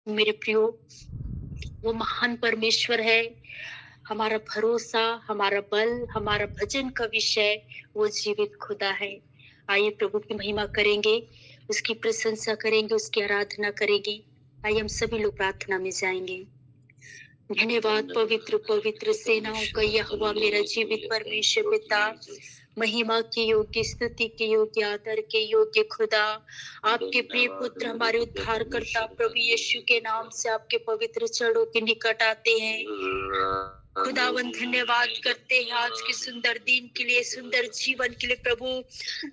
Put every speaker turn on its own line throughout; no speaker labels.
मेरे प्रियो, वो महान परमेश्वर है, हमारा भरोसा, हमारा बल, हमारा भजन का विषय वो जीवित खुदा है। आइए प्रभु की महिमा करेंगे, उसकी प्रशंसा करेंगे, उसकी आराधना करेंगे। आइए हम सभी लोग प्रार्थना में जाएंगे। धन्यवाद पवित्र पवित्र सेनाओं का यहोवा मेरा जीवित परमेश्वर पिता, महिमा के योग्य, स्तुति के योग्य, आदर के योग्य खुदा, आपके प्रिय पुत्र हमारे उद्धार करता प्रभु यीशु के नाम से आपके पवित्र चरणों के निकट आते हैं। खुदावन धन्यवाद करते हैं आज के सुंदर दिन के लिए, सुंदर जीवन के लिए प्रभु,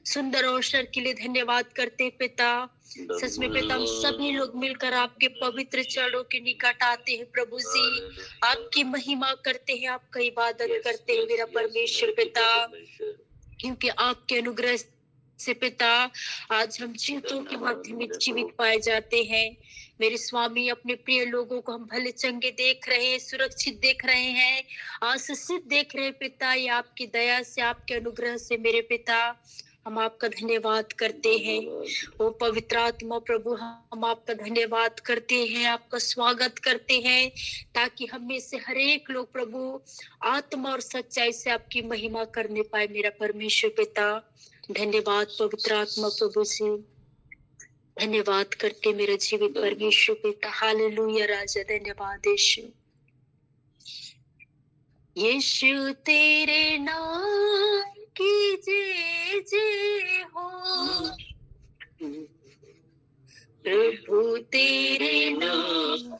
सुंदर अवसर के लिए धन्यवाद करते पिता। सच में पिता, हम सभी लोग मिलकर आपके पवित्र चरणों के निकट आते हैं प्रभु जी, आपकी महिमा करते हैं, आपका इबादत करते हैं मेरा परमेश्वर पिता, क्योंकि आपके अनुग्रह से पिता आज हम जीवतों के मध्य में जीवित पाए जाते हैं। मेरे स्वामी, अपने प्रिय लोगों को हम भले चंगे देख रहे हैं, सुरक्षित देख रहे हैं, आशीषित देख रहे हैं पिता। ये आपकी दया से, आपके अनुग्रह से मेरे पिता हम आपका धन्यवाद करते हैं। ओ पवित्र आत्मा प्रभु, हम आपका धन्यवाद करते हैं, आपका स्वागत करते हैं, ताकि हम में से हर एक लोग प्रभु आत्मा और सच्चाई से आपकी महिमा करने पाए मेरा परमेश्वर पिता। धन्यवाद पवित्र आत्मा प्रभु से, धन्यवाद करते मेरा जीवित परमेश्वर पिता। हालेलुया राजा, धन्यवाद यीशु। यीशु तेरे नाम की जय जय हो, प्रभु तेरे नाम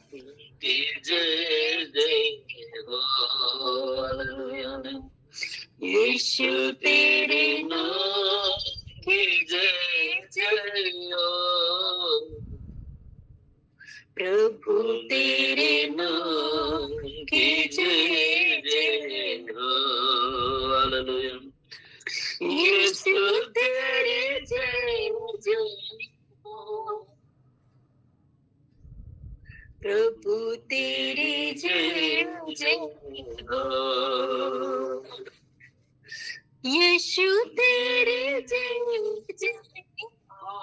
की जय जय हो, यीशु तेरे नाम की जय जय हो, प्रभु तेरे नाम की जय जय हो। हालेलुया। यीशु तेरे जय जय हो, प्रभु तेरी जय जय हो, यीशु तेरे जय जय हो,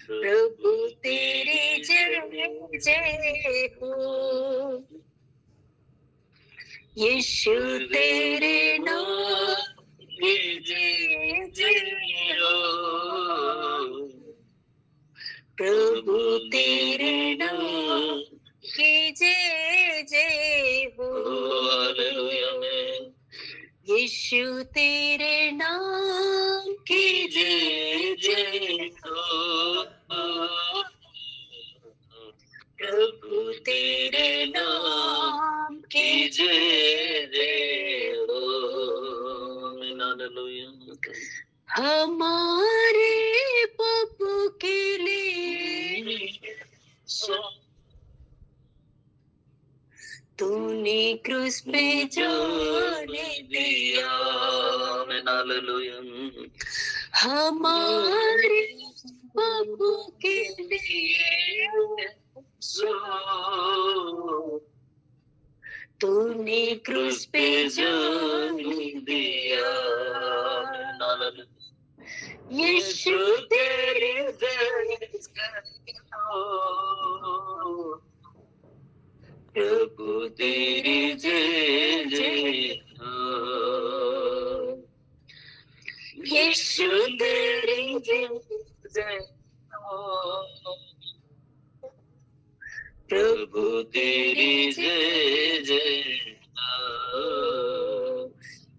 प्रभु तेरी जय जय हो, यीशु तेरे नाम की जय जय हो, प्रभु तेरे नाम की जय जय हो। यीशु तेरे नाम की जय जय हो, प्रभु तेरे नाम की जय जय हो। हमारे प्रभु के लिए तूने क्रूस पे जाने दिया, हमारे प्रभु के लिए तूने क्रूस पे जाने दिया, यीशु तेरे जय हो, प्रभु तेरी जय जय हो, यीशु तेरी जय जय हो, प्रभु तेरी जय जय हो,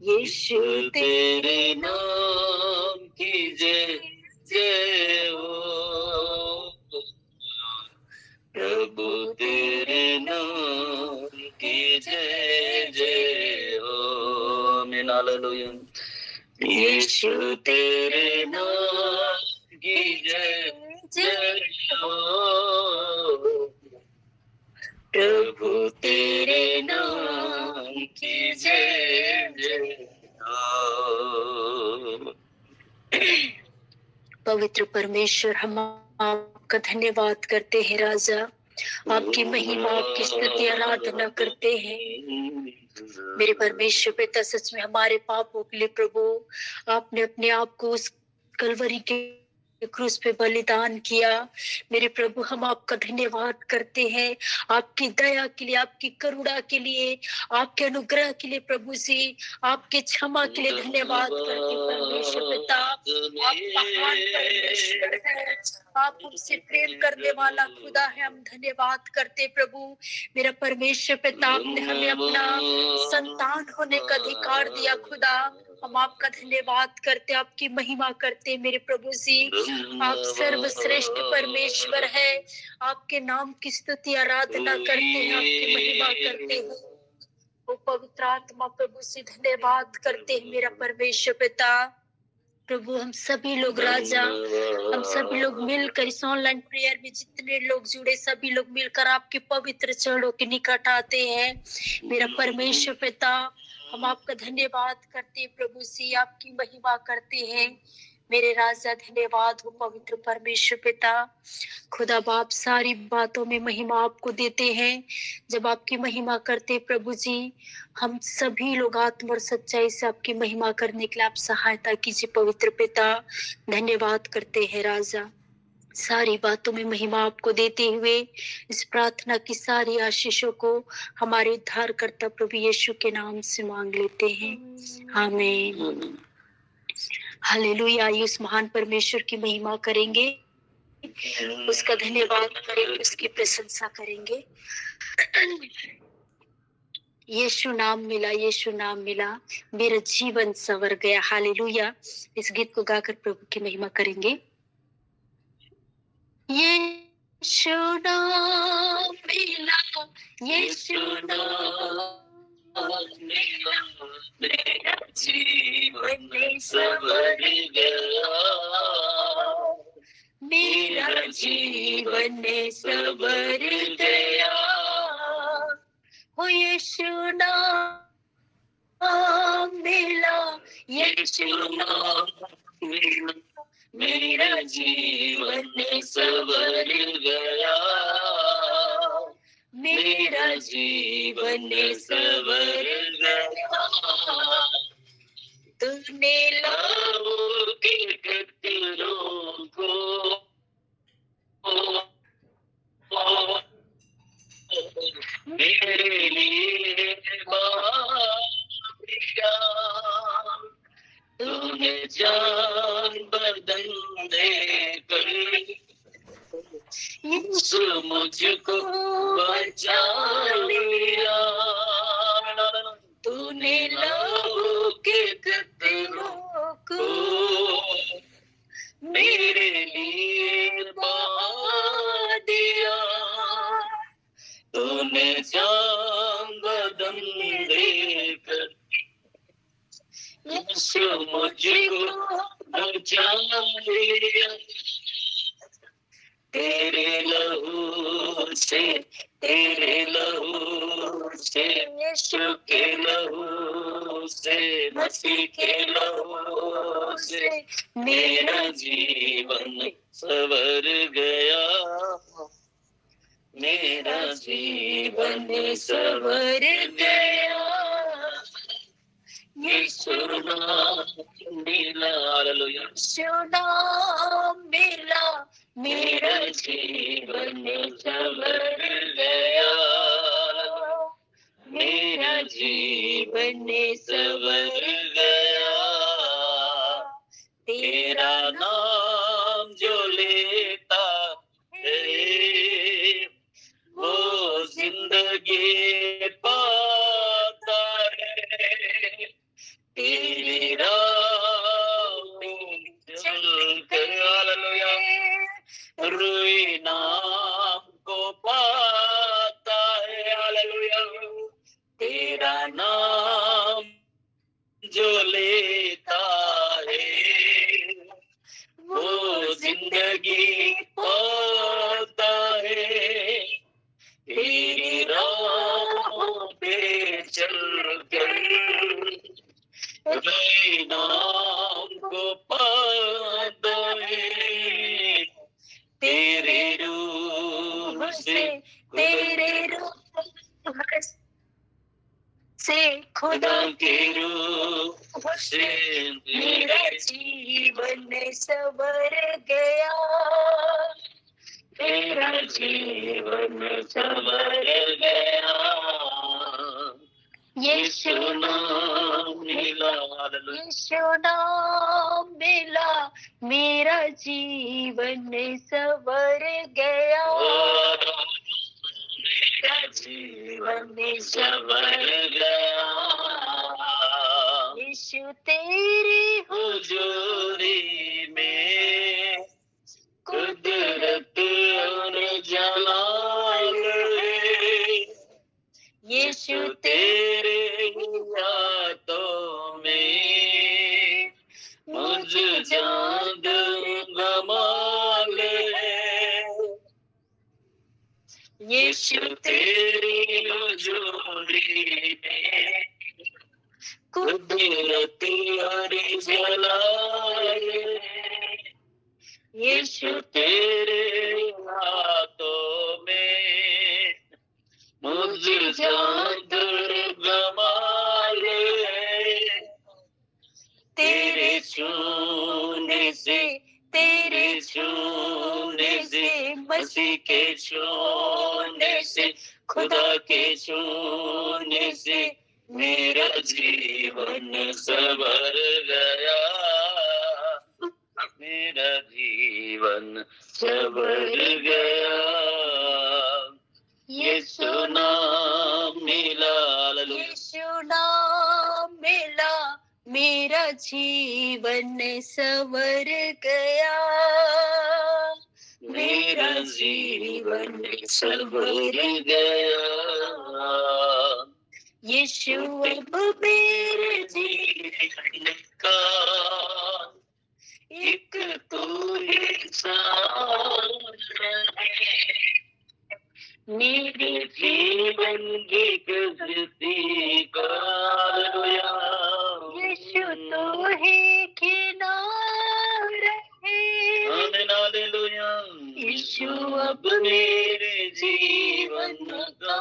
यीशु तेरे नाम की जय जय हो, प्रभु तेरे नाम की जय जय हो। हालेलुया। यीशु तेरे नाम की जय जय हो, प्रभु तेरे नाम की जय जय हो। पवित्र परमेश्वर, हम आपका धन्यवाद करते हैं राजा, आपकी महिमा, आपकी स्तुति आराधना करते हैं मेरे परमेश्वर पिता। सच में हमारे पापों के लिए प्रभु आपने अपने आप को उस कलवरी के क्रूस पे बलिदान किया। मेरे प्रभु, हम आपका धन्यवाद करते हैं आपकी दया के लिए, आपकी करुणा के लिए, आपके अनुग्रह के लिए प्रभु जी, आपके क्षमा के लिए धन्यवाद करते परमेश्वर पिता। आप महान परमेश्वर हैं, आप हमसे प्रेम करने वाला खुदा है। हम धन्यवाद करते प्रभु। मेरा परमेश्वर पिता, आपने हमें अपना संतान होने का अधिकार दिया खुदा। हम आपका धन्यवाद करते, आपकी महिमा करते मेरे प्रभु जी। आप सर्वश्रेष्ठ परमेश्वर है। आपके नाम की स्तुति आराधना करते हैं, आपकी महिमा करते हैं। ओ पवित्र आत्मा प्रभु से धन्यवाद करते हैं मेरा परमेश्वर पिता। प्रभु, हम सभी लोग राजा, हम सभी लोग मिलकर इस ऑनलाइन प्रेयर में जितने लोग जुड़े, सभी लोग मिलकर आपके पवित्र चरणों के निकट आते हैं मेरा परमेश्वर पिता। हम आपका धन्यवाद करते हैं प्रभु जी, आपकी महिमा करते हैं मेरे राजा। धन्यवाद हो पवित्र परमेश्वर पिता। खुदा बाप, सारी बातों में महिमा आपको देते हैं। जब आपकी महिमा करते प्रभु जी, हम सभी लोग आत्म और सच्चाई से आपकी महिमा करने के लिए आप सहायता कीजिए पवित्र पिता। धन्यवाद करते हैं राजा। सारी बातों में महिमा आपको देते हुए इस प्रार्थना की सारी आशीषों को हमारे उद्धारकर्ता प्रभु यीशु के नाम से मांग लेते हैं। आमीन। हालेलुया। आइए उस महान परमेश्वर की महिमा करेंगे, उसका धन्यवाद करेंगे, उसकी प्रशंसा करेंगे। यीशु नाम मिला, यीशु नाम मिला, मेरा जीवन संवर गया। हालेलुया। इस गीत को गाकर प्रभु की महिमा करेंगे। यीशु नाम मिला, यीशु नाम मिला, मेरा जीवन संवर गया, मेरा जीवन संवर गया। हो यीशु नाम मिला, यीशु नाम मिला, मेरा जीवन संवर गया, मेरा जीवन संवर गया। तूने लाओ के कतरों को मेरे लिए दिया, तूने जान बदन देकर यीशु मुझको बचा लिया। तूने लहू के कतरों को मेरे लिए बहा दिया, तूने जान बदन देकर यीशु मुझको बचा लिया। तेरे लहू से, तेरे लहू से, यीशु के लहू से, मसीह के लहू से मेरा जीवन संवर गया, मेरा जीवन संवर गया। यीशु नाम मिला, हालेलुया, यीशु नाम मिला, मेरा जीवन संवर गया, मेरा जीवन संवर गया। तेरा नाम जो लेता है वो जिंदगी पाता है। तेरी राह में चलकर, हालेलुया, रूई नाम को पाता है। हालेलुया। तेरा नाम जो लेता है वो जिंदगी पाता है। तेरी राहों पे चलकर रूई नाम को पाता है। तेरे रूह से, तेरे रूह से खुदा के रूप से मेरा जीवन संवर गया, मेरा जीवन संवर गया। यीशु नाम मिला, यीशु नाम मिला, मेरा जीवन संवर गया, मेरा जीवन संवर गया। यीशु तेरी हुजूरी में कुदरत और जलाल है, यीशु तेरे हाथों में मुझ जान कमाल है। यीशु तेरी हुजूरी में कुदरत और जलाल है, यीशु तेरे हाथों में मुझ जान कमाल है। तेरे छूने से, तेरे छूने से, मसीह के छूने से, खुदा के छूने से मेरा जीवन संवर गया, मेरा जीवन संवर गया। यीशु नाम मिला, यीशु नाम मिला, मेरा जीवन संवर गया, मेरा जीवन संवर गया। यीशु अब मेरे जीवन का एक तू ही सहारा है, मेरे जीवन की कश्ती का, यीशु तू ही किनारा है, आमीन हालेलुया। यीशु अब मेरे जीवन का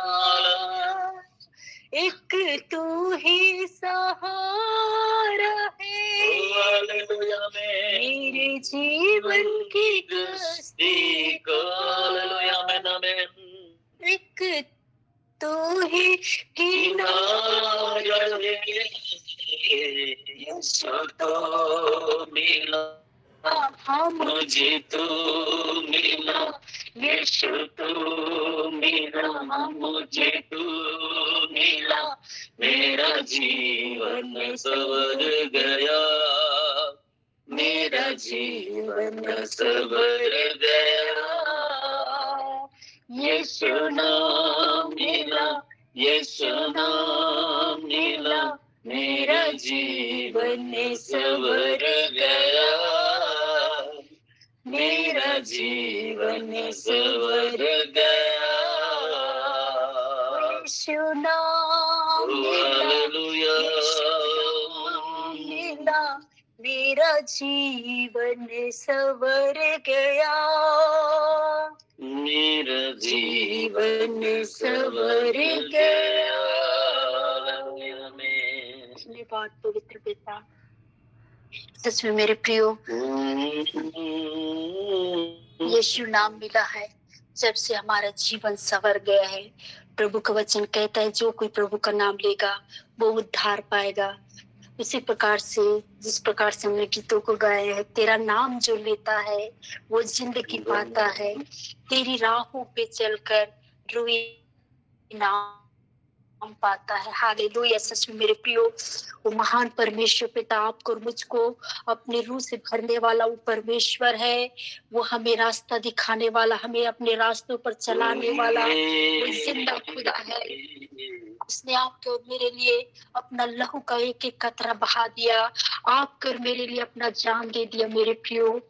एक तू ही सहारा है, हालेलुया। मेरे जीवन की कश्ती का, हालेलुया में आमीन। एक तू ही किनारा है, यीशु तो मिला, मुझे तो मिला, यीशु तो मिला, मुझे तो मिला, मेरा जीवन संवर गया, मेरा जीवन संवर गया। यीशु नाम मिला, यीशु नाम मिला, मेरा जीवन संवर गया, मेरा जीवन संवर गया। यीशु नाम मिला, मिला, मेरा जीवन संवर गया, मेरा जीवन संवर गया। धन्यवाद पवित्र पिता। सच में मेरे प्रियो, यीशु नाम मिला है जब से हमारा जीवन संवर गया है। प्रभु का वचन कहता है जो कोई प्रभु का नाम लेगा वो उद्धार पाएगा। उसी प्रकार से जिस प्रकार से हमने गीतों को गाया है, तेरा नाम जो लेता है वो जिंदगी पाता है, तेरी राहों पे चलकर रोए नाम पाता है। हालेलुया। सच में मेरे प्रियो, वो महान परमेश्वर पिता आपको और मुझको अपने रूह से भरने वाला वो परमेश्वर है। वो हमें रास्ता दिखाने वाला, हमें अपने रास्तों पर चलाने वाला वो जिंदा खुदा है। उसने आपके और मेरे लिए अपना लहू का एक एक कतरा बहा दिया, आपके और मेरे लिए अपना जान दे दिया। मेरे प्रियो,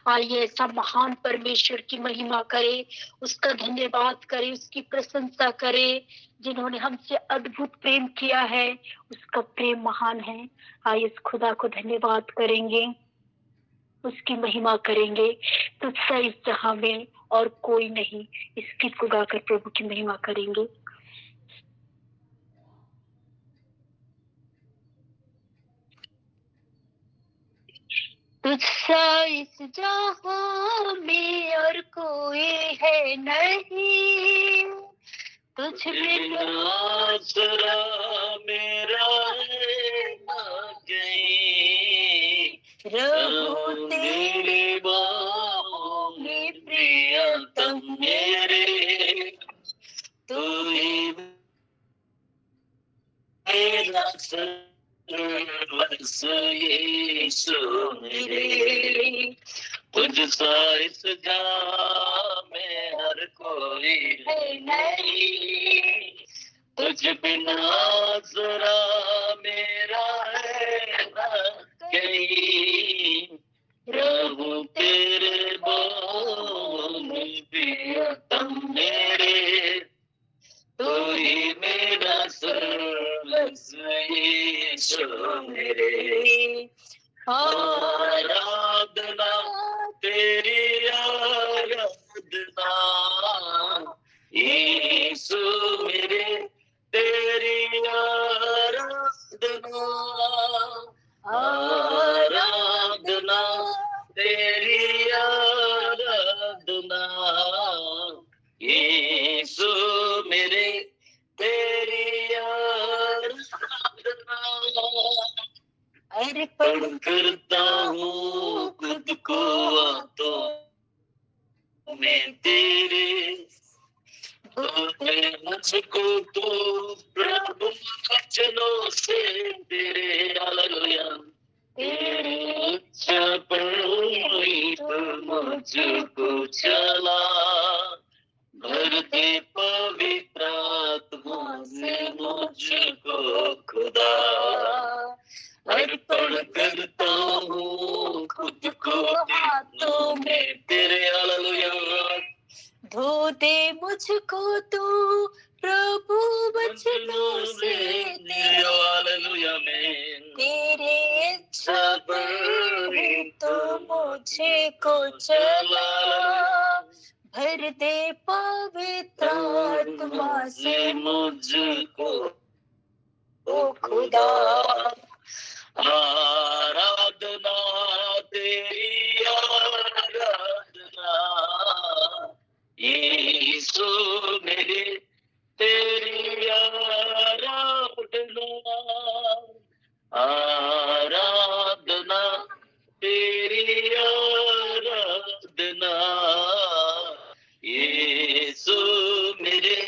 आइए ऐसा महान परमेश्वर की महिमा करे, उसका धन्यवाद करे, उसकी प्रशंसा करे। जिन्होंने हमसे अद्भुत प्रेम किया है, उसका प्रेम महान है। आइए इस खुदा को धन्यवाद करेंगे, उसकी महिमा करेंगे। तुझसा इस जहां में और कोई नहीं। इस गीत को गाकर प्रभु की महिमा करेंगे। तुझसा इस जहां में और कोई है नहीं, तुझ बिना
आसरा मेरा है ना कहीं,
रहूं
रहूं
तेरे
तेरी बाहों में प्रियतम मेरे, तू ही मेरा सर्वस्व यीशु मेरे। तुझसा इस जहां में हर कोई है नहीं, तुझ बिना आसरा मेरा है ना कहीं, रहूं तेरे बाहों में प्रियतम मेरे, तू ही मेरा सर्वस्व यीशु मेरे। आराधना तेरी आराधना यीशु मेरे, तेरी आराधना, आराधना तेरी आराधना यीशु मेरे, तेरी आराधना। अर्पण करता हूँ खुद को तो मैं तेरे, धोते मुझको तो प्रभु वचनों से तेरे। हालेलुया। तेरी इच्छा पर हुई तो मुझको चला, भर दे पवित्र आत्मा से मुझको खुदा। अर्पण करता हूँ खुद को हाथों में तेरे। हालेलुया।
धो दे मुझको तू प्रभु वचनों से तेरे।
हालेलुया में
तेरे इच्छा पर है तो मुझे को चला, भर दे पवित्र आत्मा से
मुझको
ओ खुदा।
आराधना तेरी आराधना यीशु मेरे, तेरी आराधना, आराधना तेरी आराधना यीशु मेरे,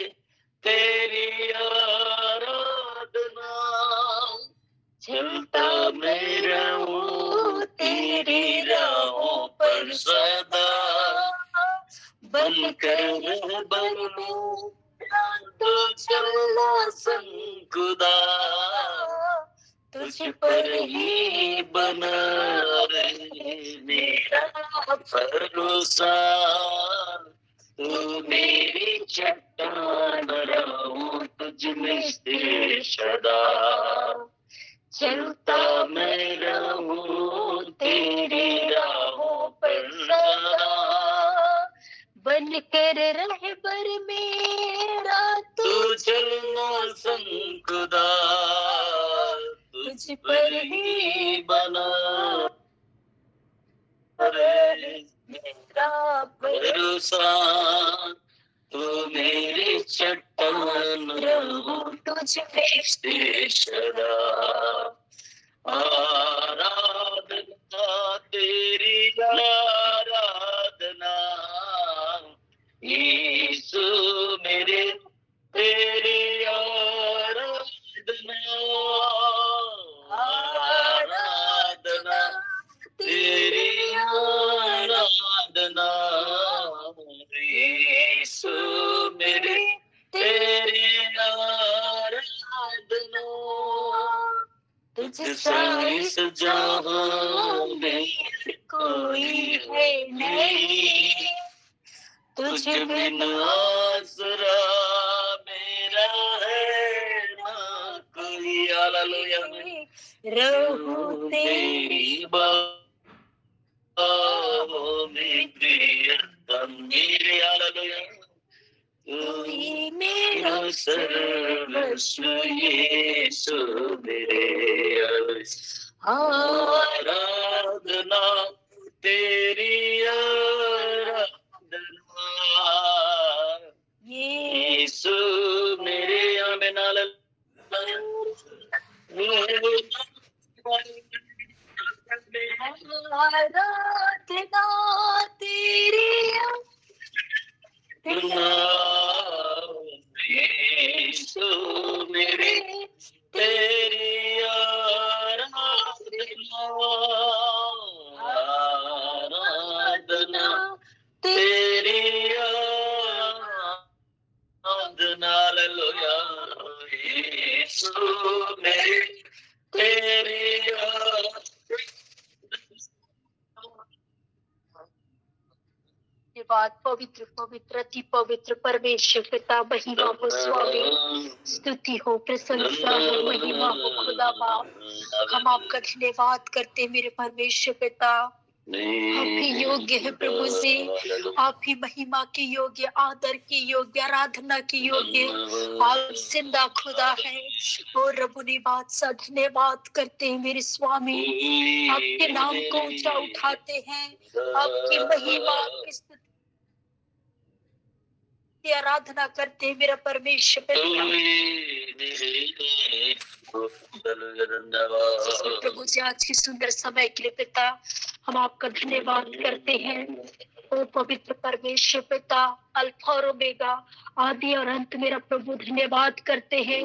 तेरी आराधना। चलता मैं रहूं तेरी राहों पर सदा, बनकर बनूं तो चलना संग खुदा, तुझ पर ही बना रहे मेरा भरोसा। तू मेरी चट्टान रहूं तुझ में स्थिर सदा, चलता मैं रहूं तेरी राहों पर सदा,
बनकर रहबर मेरा
तू चलना संग खुदा,
तुझ पर ही
बना
रहे मेरा
भरोसा। तू मेरी चट्टान रहूं
तुझ में
स्थिर सदा, आराधना तेरी आराधना यीशु मेरे, तेरी आराधना, आराधना तेरी आराधना यीशु मेरे, तेरी आराधना।
तुझसा इस जहां में कोई है नहीं,
तुझ बिन आसरा मेरा है ना कोई। हालेलुया।
रहूं तेरी
बाहों में प्रियतम मेरे। हालेलुया। तू
ही मेरा
सर्वस्व यीशु मेरे। आराधना तेरी आराधना यीशु मेरे आमेन
आराधना तेरी
यीशु मेरे तेरी आराधना तेरी आराधना हालेलुया यीशु मेरे तेरी
बात पवित्र पवित्र अति पवित्र परमेश्वर पिता महिमा हो स्वामी, स्तुति हो, प्रशंसा हो, महिमा हो खुदा बाप। हम आपका धन्यवाद करते हैं मेरे परमेश्वर पिता। आप ही योग्य है प्रभु जी, आप ही महिमा के योग्य, आदर के योग्य, आराधना के योग्य। आप जिंदा खुदा है और रबुनी बादशाह धन्यवाद करते हैं मेरे स्वामी। आपके नाम को ऊंचा उठाते हैं, आपकी महिमा, आपकी स्तुति आराधना करते हैं मेरा परमेश्वर पिता। प्रभु जी आज की सुंदर समय के लिए पिता हम आपका धन्यवाद करते हैं। ओ पवित्र परमेश्वर पिता, अल्फा और ओमेगा, आदि और अंत मेरा प्रभु धन्यवाद करते हैं।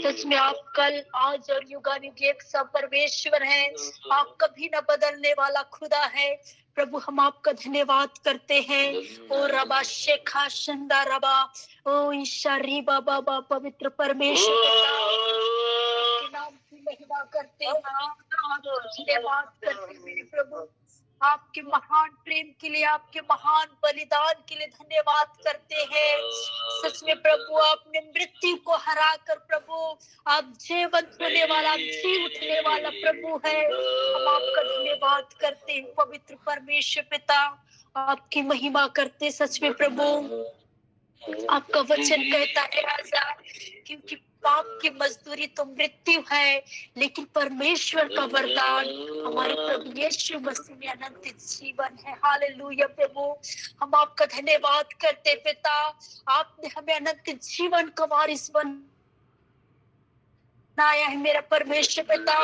सच में आप कल आज और युगानुग एक सा परमेश्वर है। आप कभी न बदलने वाला खुदा है। प्रभु हम आपका धन्यवाद करते हैं। ओ रबा शेखा शंदा रबा, ओ ईशा री बाबा बा, पवित्र परमेश्वर पिता आपके नाम की महिमा करते हैं, धन्यवाद करते हैं मेरे प्रभु। आपके महान प्रेम के लिए, आपके महान बलिदान के लिए धन्यवाद करते हैं। सच में प्रभु आपने मृत्यु को हरा कर प्रभु आप जीवंत होने वाला, जी उठने वाला प्रभु है। हम आपका धन्यवाद करते हैं पवित्र परमेश्वर पिता, आपकी महिमा करते सच में प्रभु। आपका वचन कहता है राजा, क्योंकि पाप की मजदूरी तो मृत्यु है, लेकिन परमेश्वर का वरदान हमारे प्रभु यीशु मसीह में अनंत जीवन है। हालेलुया प्रभु, हम आपका धन्यवाद करते पिता। आपने हमें अनंत जीवन का वारिस बनाया है मेरा परमेश्वर पिता।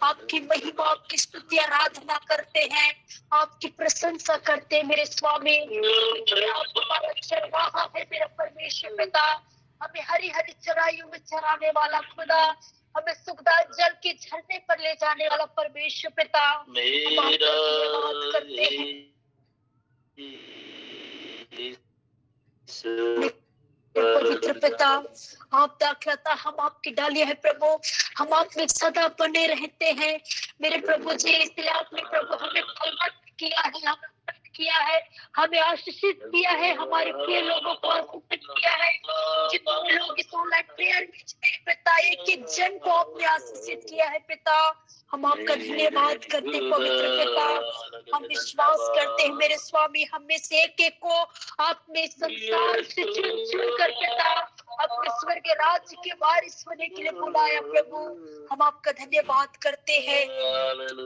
आपकी महिमा, आपकी स्तुति आराधना करते हैं, आपकी प्रशंसा करते हैं मेरे स्वामी। आप हमारा चरवाहा है मेरा परमेश्वर पिता, हमें हरी हरी चराइयों में चराने वाला खुदा, हमें सुखदायक जल के झरने पर ले जाने वाला परमेश्वर पिता। हम आपका धन्यवाद करते हैं पवित्र पिता। आप दाखलता, हम आपकी डालियां है प्रभु, हम आप में सदा बने रहते हैं मेरे प्रभु जी। इसलिए आपने प्रभु हमें फलवंत किया है, किया है, हमें आशीषित किया है, हमारे प्रिय लोगों को आशीषित किया है। जितने लोग इस ऑनलाइन प्रेयर में पिता, एक एक जन को आपने आशीषित किया है पिता। हम आपका धन्यवाद करते हैं पवित्र पिता। हम विश्वास करते हैं मेरे स्वामी, हम में से एक एक को आपने संसार से चुन कर पिता अपने स्वर्ग राज्य के वारिस होने के लिए बुलाया प्रभु। हम आपका धन्यवाद करते हैं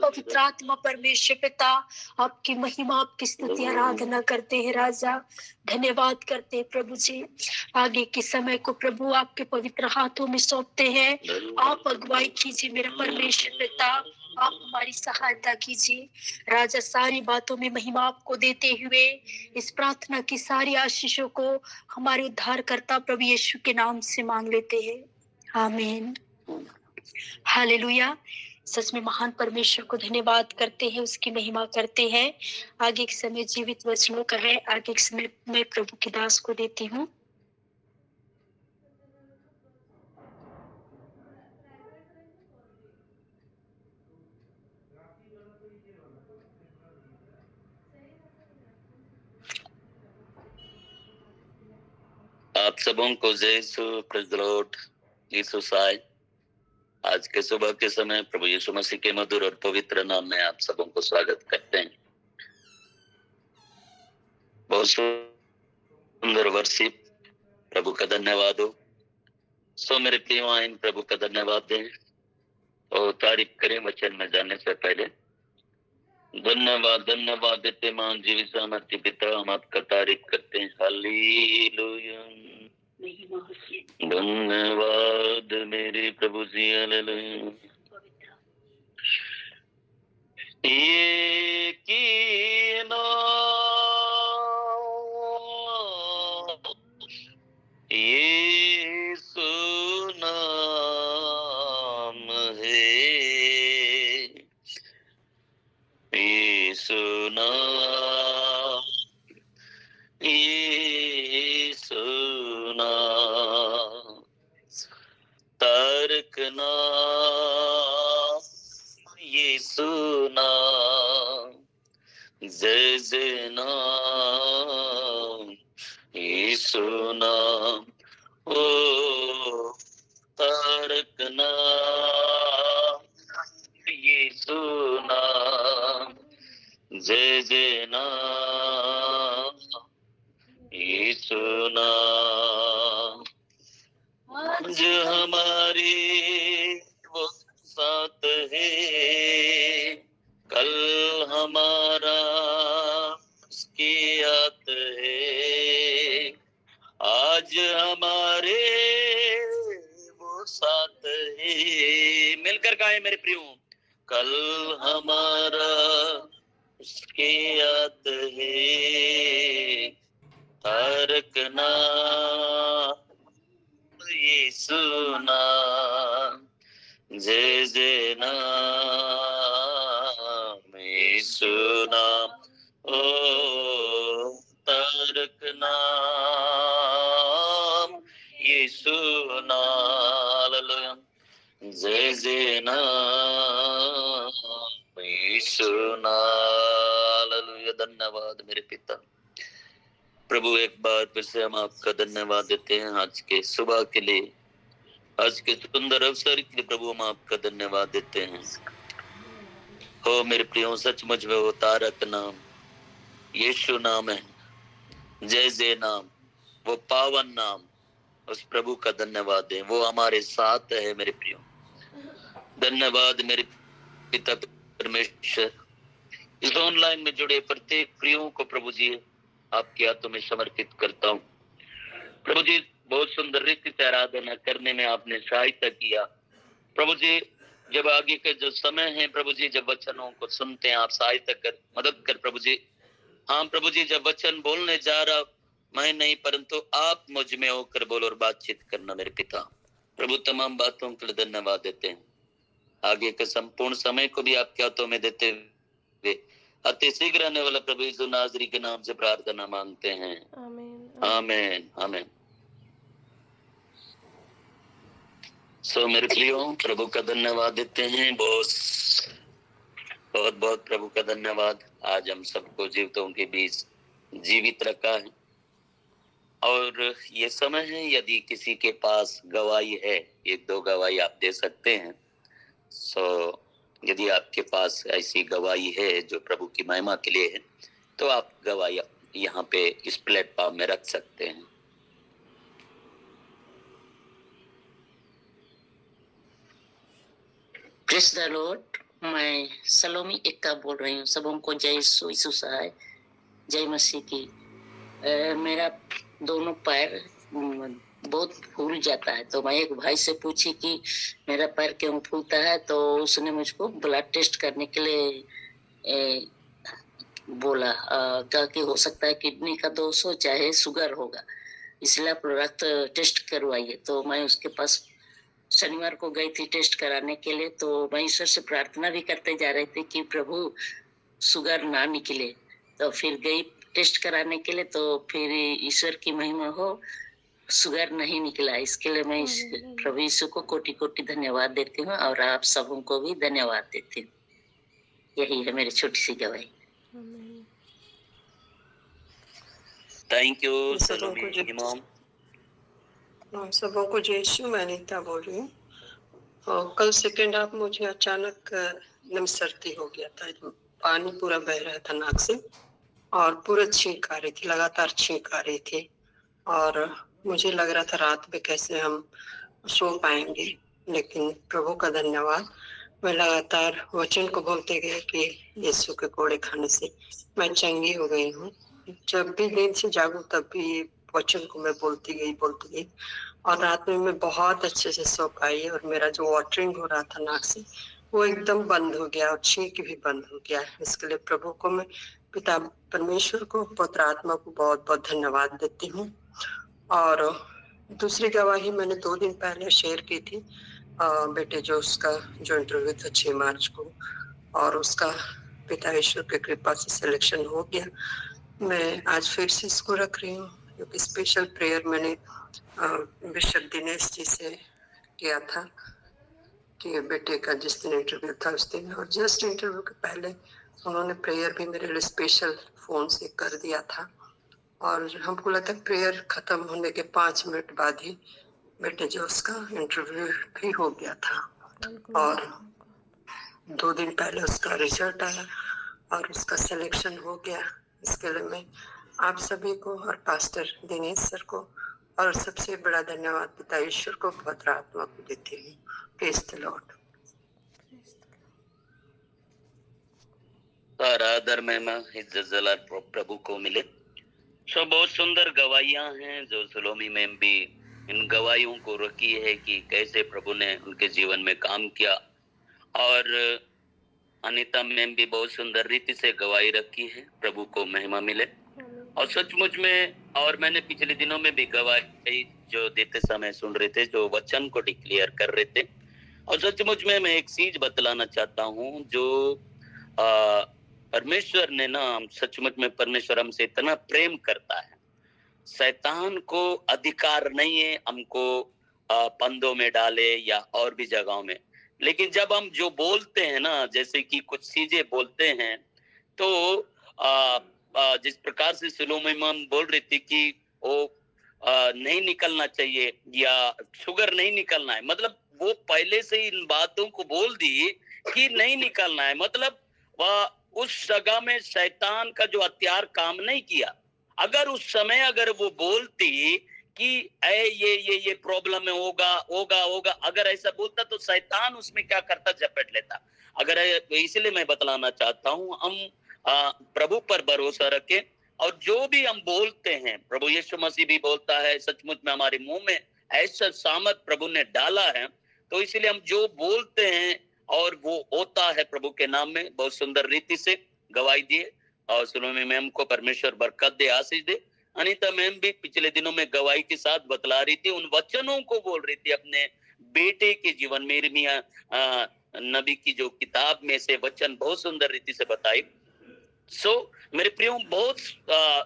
पवित्र आत्मा परमेश्वर पिता। आपकी महिमा, आपकी स्तुति आराधना करते हैं राजा, धन्यवाद करते हैं प्रभु जी। आगे के समय को प्रभु आपके पवित्र हाथों में सौंपते हैं। आप अगुवाई कीजिए मेरा परमेश्वर पिता, आप हमारी सहायता कीजिए राजा। सारी बातों में महिमा आपको देते हुए इस प्रार्थना की सारी आशीषों को हमारे उद्धारकर्ता प्रभु यीशु के नाम से मांग लेते हैं, आमीन। हालेलुया। सच में महान परमेश्वर को धन्यवाद करते हैं, उसकी महिमा करते हैं। आगे के समय जीवित वचनों का है, आगे के समय मैं प्रभु की दास को देती हूँ।
आप सबों को यीशु प्रेज़ द लॉर्ड, यीशु साय। आज के सुबह के समय प्रभु यीशु मसीह के मधुर और पवित्र नाम में आप सबों को स्वागत करते हैं। बहुत सुंदर वर्शिप, प्रभु का धन्यवाद हो। सो मेरे प्रिय आइन प्रभु का धन्यवाद दें और तारीफ करें वचन में जाने से पहले। धन्यवाद धन्यवाद देते मान जीवित सामर्थ्य पिता, हम आपका तारीफ करते हैं। हालेलुया, धन्यवाद मेरे प्रभु जी, हालेलुया। ये की नाम यीशु नाम है, यीशु नाम, यीशु नाम, तारक नाम, यीशु नाम, जय जय नाम, यीशु नाम, ओ तारक नाम, यीशु नाम, जय जय नाम, यीशु नाम। आज हमारे वो साथ है, कल हमारा उसकी याद है। आज हमारे वो साथ है, मिलकर गाएं मेरे प्रियो। कल हमारा उसकी याद है, तारक नाम, यीशु नाम, जय जय नाम, यीशु नाम, ओ तारक नाम, यीशु नाम, जय जय नाम, यीशु नाम। धन्यवाद मेरे पिता प्रभु, एक बार फिर से हम आपका धन्यवाद देते हैं आज के सुबह के लिए, आज के सुंदर अवसर के लिए प्रभु हम आपका धन्यवाद देते हैं। हो मेरे प्रियो, सचमुच में वो तारक नाम यीशु नाम है, जय जय नाम, वो पावन नाम, उस प्रभु का धन्यवाद है। वो हमारे साथ है मेरे प्रियो। धन्यवाद मेरे पिता परमेश्वर, इस ऑनलाइन में जुड़े प्रत्येक प्रियो को प्रभु जी आपके हाथों में समर्पित करता हूँ। प्रभु जी, बहुत सुंदर रीति से आराधना करने में आपने सहायता किया प्रभु जी। जब आगे का जो समय है प्रभु जी, जब वचनों को सुनते हैं, आप सहायता कर, मदद कर प्रभु जी। हाँ प्रभु जी, जब वचन बोलने जा रहा मैं नहीं, परंतु आप मुझ में होकर बोलो और बातचीत करना मेरे पिता। प्रभु, तमाम बातों के लिए धन्यवाद देते हैं। आगे के संपूर्ण समय को भी आपके हाथों में देते हुए अति शीघ्र आने वाला प्रभु यीशु नाज़री के नाम से प्रार्थना मांगते हैं, आमीन आमीन आमीन। सो मेरे प्रियो, प्रभु का धन्यवाद देते हैं, बहुत बहुत प्रभु का धन्यवाद। आज हम सबको जीवितों के बीच जीवित रखा है, और ये समय है यदि किसी के पास गवाही है, एक दो गवाही आप दे सकते हैं। सो यदि आपके पास ऐसी गवाही है जो प्रभु की महिमा के लिए है, तो आप गवाही यहाँ पे इस प्लेटफॉर्म में रख सकते हैं।
प्रेज द लॉर्ड, मैं सलोमी एक्का बोल रही हूँ। सबों को जय यीशु सहाय, जय मसीह की। मेरा दोनों पैर बहुत फूल जाता है, तो मैं एक भाई से पूछी कि मेरा पैर क्यों फूलता है, तो उसने मुझको ब्लड टेस्ट करने के लिए बोला। कहा कि हो सकता है किडनी का दोष हो, चाहे शुगर होगा, इसलिए आप रक्त टेस्ट करवाइए। तो मैं उसके पास शनिवार को गई थी टेस्ट कराने के लिए। तो मैं ईश्वर से प्रार्थना भी करते जा रहे थे कि प्रभु शुगर ना निकले। तो फिर गई टेस्ट कराने के लिए, तो फिर ईश्वर की महिमा हो, शुगर नहीं निकला। इसके लिए मैं प्रभु यीशु को कोटि कोटि धन्यवाद देती हूँ, और आप सबों को भी धन्यवाद देती हूँ। यही है मेरी छोटी सी गवाही।
थैंक यू
सबों को जय यीशु। मैं अनीता बोल रही हूँ। कल सेकेंड हाफ मुझे अचानक एकदम सर्दी हो गया था, पानी पूरा बह रहा था नाक से, और पूरा छींक आ रही थी, लगातार छींक आ रही थी, और मुझे लग रहा था रात में कैसे हम सो पाएंगे। लेकिन प्रभु का धन्यवाद, मैं लगातार वचन को बोलते गए कि यीशु के कोड़े खाने से मैं चंगी हो गई हूँ। जब भी नींद से जागूं तब भी ये वचन को मैं बोलती गई और रात में मैं बहुत अच्छे से सो पाई और मेरा जो वाटरिंग हो रहा था नाक से वो एकदम बंद हो गया और छींक भी बंद हो गया। इसके लिए प्रभु को मैं, पिता परमेश्वर को, पवित्र आत्मा को बहुत बहुत धन्यवाद देती हूँ। और दूसरी गवाही मैंने 2 दिन पहले शेयर की थी, बेटे जो उसका जो इंटरव्यू था 6 मार्च को, और उसका पिता ईश्वर की कृपा से सिलेक्शन हो गया। मैं आज फिर से इसको रख रही हूँ क्योंकि स्पेशल प्रेयर मैंने बिशप दिनेश जी से किया था कि बेटे का जिस दिन इंटरव्यू था उस दिन, और जस्ट इंटरव्यू के पहले उन्होंने प्रेयर भी मेरे लिए स्पेशल फोन से कर दिया था। और हमको लगता है प्रेयर खत्म होने के 5 मिनट बाद ही बेटे जो उसका इंटरव्यू भी हो गया था और 2 दिन पहले उसका रिजल्ट आया और उसका सिलेक्शन हो गया। इसके लिए मैं आप सभी को और पास्टर दिनेश सर को और सबसे बड़ा धन्यवाद पिता ईश्वर को, पवित्र आत्मा को देती हूँ। Praise the Lord.
सारा आदर महिमा इज्जत जलाल प्रभु को मिले। सो बहुत सुंदर गवाहियां हैं जो सलोमी मैम भी इन गवाहियों को रखी है कि कैसे प्रभु ने उनके जीवन में काम किया, और अनीता मैम भी बहुत सुंदर रीति से गवाही रखी है। प्रभु को महिमा मिले। और सचमुच में, और मैंने पिछले दिनों में भी गवाही जो देते समय सुन रहे थे, जो वचन को डिक्लेयर कर रहे थे, और सचमुच में मैं एक चीज बतलाना चाहता हूँ जो परमेश्वर ने ना, सचमुच में परमेश्वर हमसे इतना प्रेम करता है, शैतान को अधिकार नहीं है हमको पंदों में डाले या और भी जगहों में। लेकिन जब हम जो बोलते हैं ना, जैसे कि कुछ चीजें बोलते हैं, तो जिस प्रकार से सलोमी मैम बोल रही थी कि वो नहीं निकलना चाहिए या शुगर नहीं निकलना है, मतलब वो पहले से ही इन बातों को बोल दी कि नहीं निकलना है, मतलब वह उस जगह में शैतान का जो हथियार काम नहीं किया। अगर उस समय अगर वो बोलती कि ये प्रॉब्लम में होगा होगा होगा, अगर ऐसा बोलता तो शैतान उसमें क्या करता, झपट लेता। अगर इसलिए मैं बतलाना चाहता हूँ, हम प्रभु पर भरोसा रखें और जो भी हम बोलते हैं, प्रभु यीशु मसीह भी बोलता है, सचमुच में हमारे मुंह में ऐसा सामर्थ प्रभु ने डाला है, तो इसलिए हम जो बोलते हैं और वो होता है प्रभु के नाम में। बहुत सुंदर रीति से गवाही दिए और सलोमी मैम को परमेश्वर बरकत दे, आशीष दे। अनीता मैम भी पिछले दिनों में गवाही के साथ बतला रही थी, उन वचनों को बोल रही थी अपने बेटे के जीवन में। यिर्मयाह नबी की जो किताब में से वचन बहुत सुंदर रीति से बताई। मेरे प्रियो, बहुत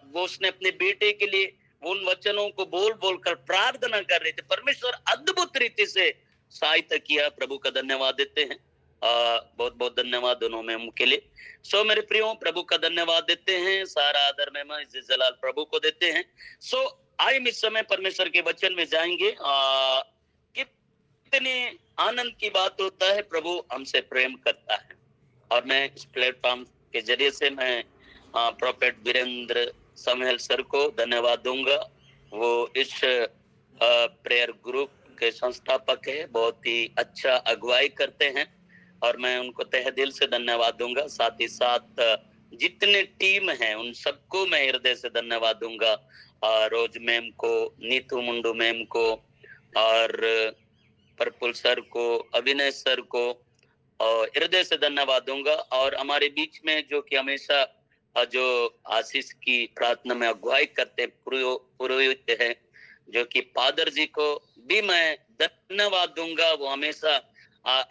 वो उसने अपने बेटे के लिए उन वचनों को बोल बोल कर प्रार्थना कर रहे थे। परमेश्वर अद्भुत रीति से सहायता किया। प्रभु का धन्यवाद देते हैं। बहुत बहुत धन्यवाद दोनों मैम के लिए। मेरे प्रियो, प्रभु का धन्यवाद देते हैं। सारा आदर महिमा इज्जत जलाल प्रभु को देते हैं। आइए इस समय परमेश्वर के वचन में जाएंगे। कितने आनंद की बात होता है, प्रभु हमसे प्रेम करता है। और मैं इस प्लेटफॉर्म के जरिए से मैं प्रोफेट वीरेंद्र समहेल सर को धन्यवाद दूंगा। वो इस प्रेयर ग्रुप के संस्थापक है, बहुत ही अच्छा अगुवाई करते हैं और मैं उनको तहे दिल से धन्यवाद दूंगा। साथ ही साथ जितने टीम हैं उन सबको मैं हृदय से धन्यवाद दूंगा। रोज मैम को, नीतू मुंडू मैम को, और प्रफुल्ल सर को, अभिनय सर को और हृदय से धन्यवाद दूंगा। और हमारे बीच में जो कि हमेशा जो आशीष की प्रार्थना में अगुवाई करते पुरोहित है, जो कि फादर जी को भी मैं धन्यवाद दूंगा। वो हमेशा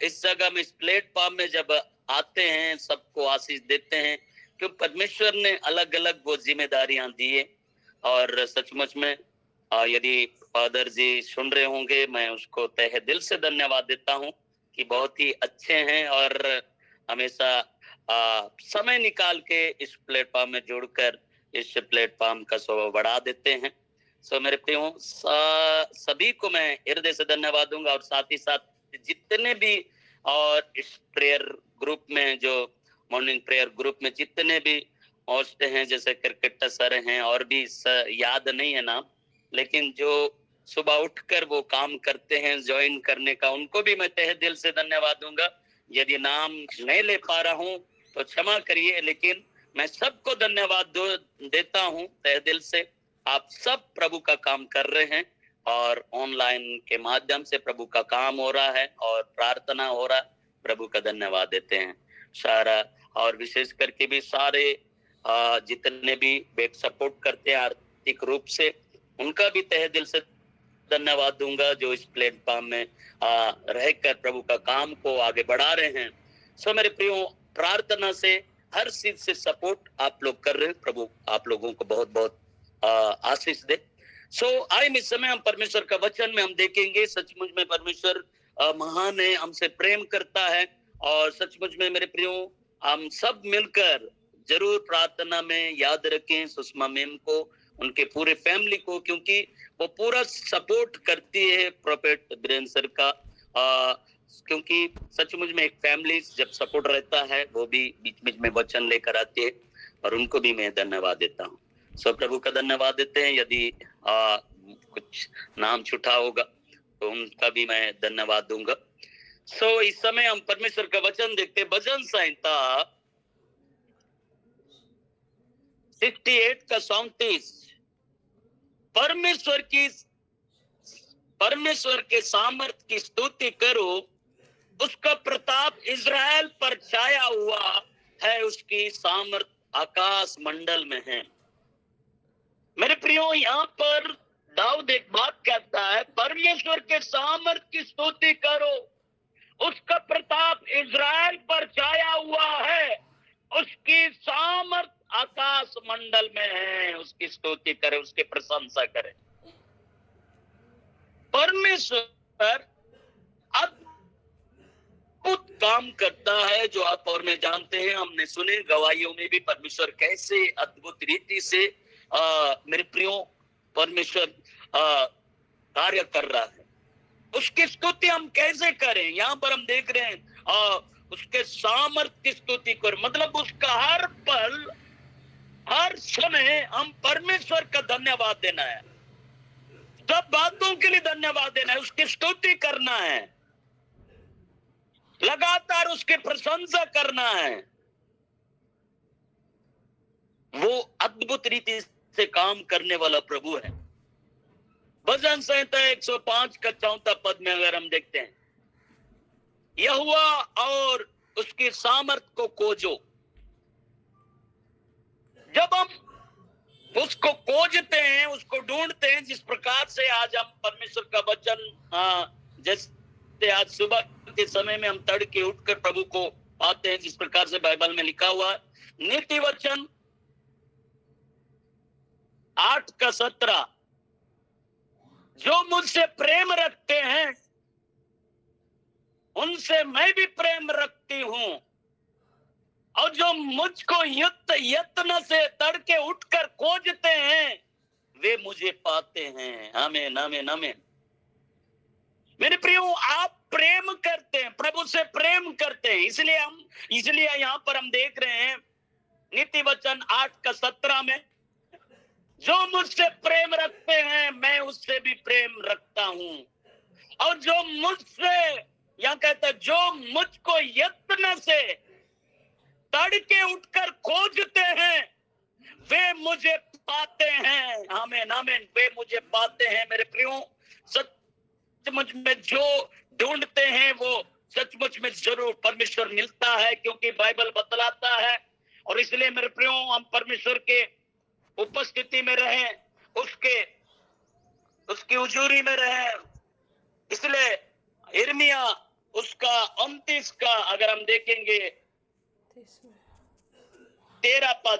इस जगह में, इस प्लेटफॉर्म में जब आते हैं सबको आशीष देते हैं, क्योंकि परमेश्वर ने अलग अलग वो जिम्मेदारियां दी है। और सचमुच में यदि फादर जी सुन रहे होंगे, मैं उसको तहे दिल से धन्यवाद देता हूँ कि बहुत ही अच्छे हैं और हमेशा समय निकाल के इस प्लेटफॉर्म में जुड़कर इस प्लेटफॉर्म का शोभा बढ़ा देते हैं। मेरे प्रियो, सभी को मैं हृदय से धन्यवाद दूंगा। और साथ ही साथ जितने भी और इस प्रेयर ग्रुप में, जो मॉर्निंग प्रेयर ग्रुप में जितने भी होस्ट हैं, जैसे क्रिकेटर सर हैं और भी याद नहीं है नाम, लेकिन जो सुबह उठकर वो काम करते हैं ज्वाइन करने का, उनको भी मैं तहे दिल से धन्यवाद दूंगा। यदि नाम नहीं ले पा रहा हूं तो क्षमा करिए, लेकिन मैं सबको धन्यवाद देता हूं तहे दिल से। आप सब प्रभु का काम कर रहे हैं और ऑनलाइन के माध्यम से प्रभु का काम हो रहा है और प्रार्थना हो रहा है। प्रभु का धन्यवाद देते हैं। सारा और विशेष करके भी सारे जितने भी बैक सपोर्ट करते हैं आर्थिक रूप से, उनका भी तहे दिल से धन्यवाद दूंगा, जो इस प्लेटफॉर्म में रहकर प्रभु का काम को आगे बढ़ा रहे हैं। सो मेरे प्रियो, प्रार्थना से हर चीज से सपोर्ट आप लोग कर रहे हैं। प्रभु आप लोगों को बहुत बहुत आशीष दे। सो आइए इस समय हम परमेश्वर का वचन में हम देखेंगे। सचमुच में परमेश्वर महान है, हमसे प्रेम करता है और सचमुच में मेरे प्रियो हम सब मिलकर जरूर प्रार्थना में याद रखें सुषमा मैम को, उनके पूरे फैमिली को, क्योंकि वो पूरा सपोर्ट करती है प्रोफेट बीरेंद्र सर का। क्योंकि सचमुच में एक फैमिली जब सपोर्ट रहता है वो भी बीच बीच में वचन लेकर आती है और उनको भी मैं धन्यवाद देता हूँ। सो प्रभु का धन्यवाद देते हैं। यदि कुछ नाम छूटा होगा तो उनका भी मैं धन्यवाद दूंगा। सो इस समय हम परमेश्वर का वचन देखते हैं। भजन संहिता 68 का 37। परमेश्वर के सामर्थ की स्तुति करो, उसका प्रताप इज़राइल पर छाया हुआ है, उसकी सामर्थ आकाश मंडल में है। मेरे प्रियो, यहाँ पर दाऊद एक बात कहता है, परमेश्वर के सामर्थ की स्तुति करो, उसका प्रताप इज़राइल पर छाया हुआ है, उसकी सामर्थ आकाश मंडल में है। उसकी स्तुति करे, उसकी प्रशंसा करे। परमेश्वर अद्भुत काम करता है, जो आप और मैं जानते हैं। हमने सुने गवाहियों में भी परमेश्वर कैसे अद्भुत रीति से मेरे प्रियो परमेश्वर कार्य कर रहा है। उसकी स्तुति हम कैसे करें? यहाँ पर हम देख रहे हैं उसके सामर्थ्य की स्तुति कर, मतलब उसका हर पल हर समय हम परमेश्वर का धन्यवाद देना है। सब बातों के लिए धन्यवाद देना है, उसकी स्तुति करना है, लगातार उसकी प्रशंसा करना है। वो अद्भुत रीति से काम करने वाला प्रभु है। भजन संहिता 105 का 4 पद में अगर हम देखते हैं, यहोवा और उसकी सामर्थ को खोजो। जब हम उसको खोजते हैं, उसको ढूंढते हैं, जिस प्रकार से आज हम परमेश्वर का वचन जैसे आज सुबह के समय में हम तड़के उठकर प्रभु को पाते हैं, जिस प्रकार से बाइबल में लिखा हुआ है, नीति वचन 8 का 17, जो मुझसे प्रेम रखते हैं उनसे मैं भी प्रेम रखती हूं, और जो मुझको यत्न से तड़के उठकर खोजते हैं वे मुझे पाते हैं। आमीन आमीन आमीन। मेरे प्रियो, आप प्रेम करते हैं, प्रभु से प्रेम करते हैं, इसलिए यहाँ पर हम देख रहे हैं नीति वचन 8 का 17 में, जो मुझसे प्रेम रखते हैं मैं उससे भी प्रेम रखता हूं, और जो मुझसे, यहाँ कहता है, जो मुझको यत्न से तड़के उठकर खोजते हैं वे मुझे पाते हैं। आमीन आमीन। वे मुझे पाते हैं। मेरे प्रियो, सचमुच में जो ढूंढते हैं वो सचमुच में जरूर परमेश्वर मिलता है, क्योंकि बाइबल बतलाता है। और इसलिए मेरे प्रियो, हम परमेश्वर के उपस्थिति में रहें, उसकी हुजूरी में रहें। इसलिए यिर्मयाह उसका 29 का अगर हम देखेंगे 13 पद,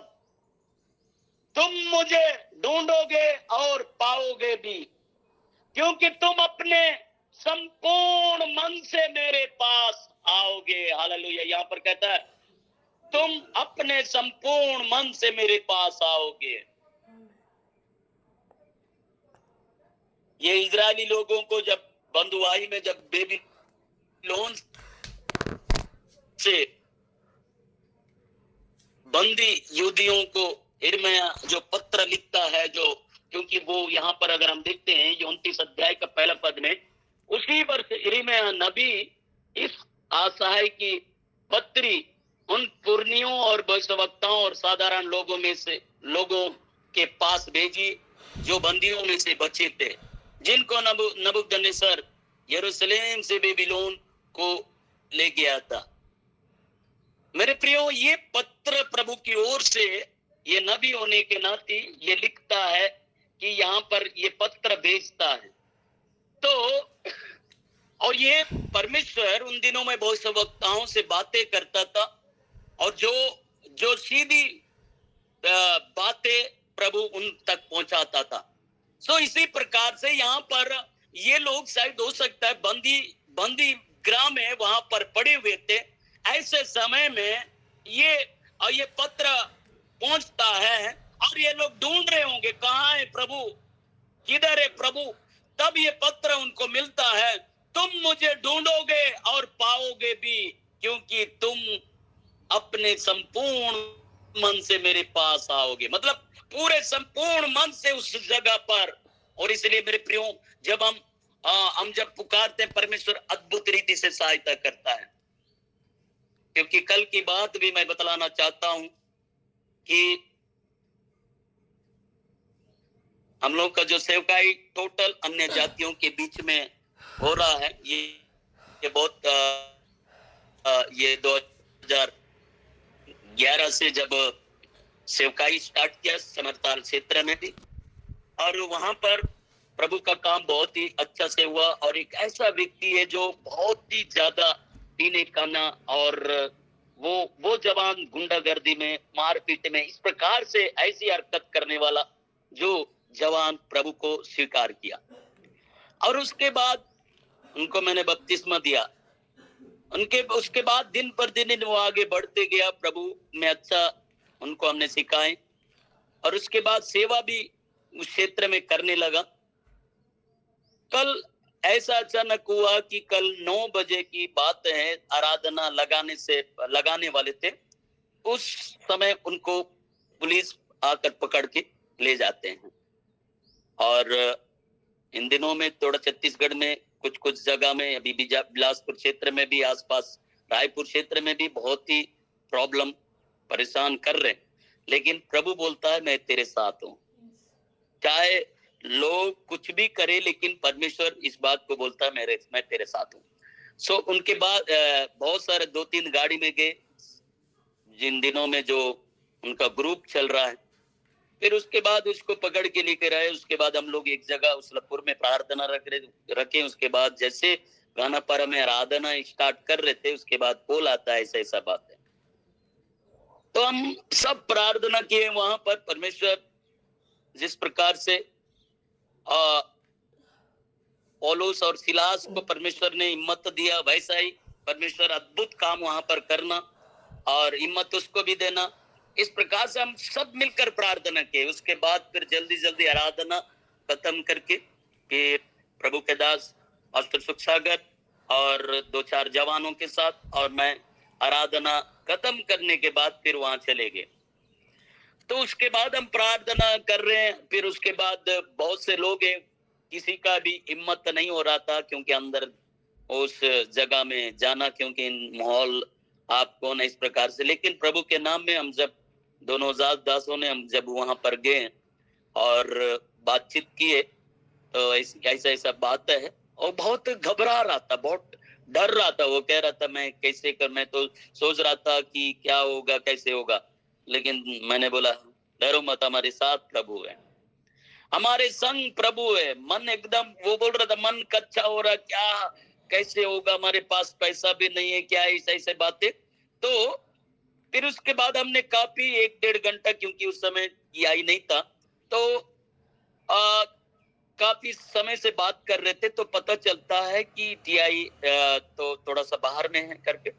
तुम मुझे ढूंढोगे और पाओगे भी, क्योंकि तुम अपने संपूर्ण मन से मेरे पास आओगे। हालेलुया। यहाँ पर कहता है तुम अपने संपूर्ण मन से मेरे पास आओगे। ये इजरायली लोगों को जब बंधुआई में, जब बेबीलोन से बंदी यहूदियों को यिर्मयाह जो पत्र लिखता है, जो क्योंकि वो यहाँ पर अगर हम देखते हैं 29 अध्याय का 1 पद में, उसी वर्ष यिर्मयाह नबी इस आशा है कि पत्री उन पुर्नियों और भविष्यवक्ताओं और साधारण लोगों के पास भेजी जो बंदियों में से बचे थे, जिनको नबूकदनेस्सर यरूशलेम से बेबीलोन को ले गया था। मेरे प्रियो, ये पत्र प्रभु की ओर से, ये नबी होने के नाते ये लिखता है कि यहाँ पर ये पत्र भेजता है। तो और ये परमेश्वर उन दिनों में भविष्यवक्ताओं से बातें करता था और जो सीधी बातें प्रभु उन तक पहुंचाता था। सो इसी प्रकार से यहाँ पर ये लोग शायद हो सकता है बंदी गृह में वहां पर पड़े हुए थे। ऐसे समय में ये पत्र पहुंचता है और ये लोग ढूंढ रहे होंगे, कहाँ है प्रभु, किधर है प्रभु। तब ये पत्र उनको मिलता है, तुम मुझे ढूंढोगे और पाओगे भी, क्योंकि तुम अपने संपूर्ण मन से मेरे पास आओगे। मतलब पूरे संपूर्ण मन से उस जगह पर। और इसलिए मेरे प्रियो, जब हम जब पुकारते हैं, परमेश्वर अद्भुत रीति से सहायता करता है। क्योंकि कल की बात भी मैं बतलाना चाहता हूं कि हम लोग का जो सेवकाई टोटल अन्य जातियों के बीच में हो रहा है, ये बहुत ये 2011 से जब सेवकाई स्टार्ट किया समरताल क्षेत्र में भी, और वहां पर प्रभु का काम बहुत ही अच्छा से हुआ। और एक ऐसा व्यक्ति है जो बहुत ही ज्यादा पीने खाना और वो जवान गुंडागर्दी में, मारपीट में, इस प्रकार से ऐसी हरकत करने वाला जो जवान प्रभु को स्वीकार किया। और उसके बाद उनको मैंने बपतिस्मा दिया। उसके बाद दिन पर दिन वो आगे बढ़ते गया प्रभु में, अच्छा उनको हमने सिखाए। और उसके बाद सेवा भी उस क्षेत्र में करने लगा। कल ऐसा अचानक हुआ कि कल 9 बजे की बात है, आराधना लगाने वाले थे। उस समय उनको पुलिस आकर पकड़ के ले जाते हैं। और इन दिनों में थोड़ा छत्तीसगढ़ में कुछ जगह में, अभी भी बिलासपुर क्षेत्र में भी, आसपास रायपुर क्षेत्र में भी बहुत ही प्रॉब्लम परेशान कर रहे हैं। लेकिन प्रभु बोलता है, मैं तेरे साथ हूं। चाहे लोग कुछ भी करे, लेकिन परमेश्वर इस बात को बोलता है, मैं तेरे साथ हूं। सो उनके बाद बहुत सारे 2-3 गाड़ी में गए, जिन दिनों में जो उनका ग्रुप चल रहा है। फिर उसके बाद उसको पकड़ के लेकर आए। उसके बाद हम लोग एक जगह उसलपुर में प्रार्थना रखे। उसके बाद जैसे गानापारा में आराधना स्टार्ट कर रहे थे, उसके बाद कॉल आता है, ऐसा बात है। तो हम सब प्रार्थना किए वहां पर। परमेश्वर जिस प्रकार से पौलुस और सिलास को परमेश्वर ने हिम्मत दिया, वैसा ही परमेश्वर अद्भुत काम वहां पर करना और हिम्मत उसको भी देना। इस प्रकार से हम सब मिलकर प्रार्थना किए। उसके बाद फिर जल्दी आराधना खत्म करके फिर प्रभु के दास पास्टर सुख सागर और 2-4 जवानों के साथ और मैं आराधना खत्म करने के बाद फिर वहां चले गए। तो उसके बाद हम प्रार्थना कर रहे हैं। फिर उसके बाद बहुत से लोग हैं, किसी का भी हिम्मत नहीं हो रहा था क्योंकि अंदर उस जगह में जाना, क्योंकि माहौल आप कौन है इस प्रकार से। लेकिन प्रभु के नाम में हम जब दोनों दासों ने हम जब वहां पर गए और बातचीत किए, तो ऐसा बात है। और बहुत घबरा रहा था, बहुत डर रहा था। वो कह रहा था मैं कैसे कर, मैं तो सोच रहा था कि क्या होगा, कैसे होगा। लेकिन मैंने बोला डरो मत, हमारे साथ प्रभु है, हमारे संग प्रभु है। मन एकदम, वो बोल रहा था मन कच्चा हो रहा, क्या कैसे होगा, हमारे पास पैसा भी नहीं है, क्या ऐसे बातें। तो फिर उसके बाद हमने काफी 1-1.5 घंटा, क्योंकि उस समय किया ही नहीं था, तो काफी समय से बात कर रहे थे। तो पता चलता है कि टीआई तो थोड़ा सा बाहर में है करके।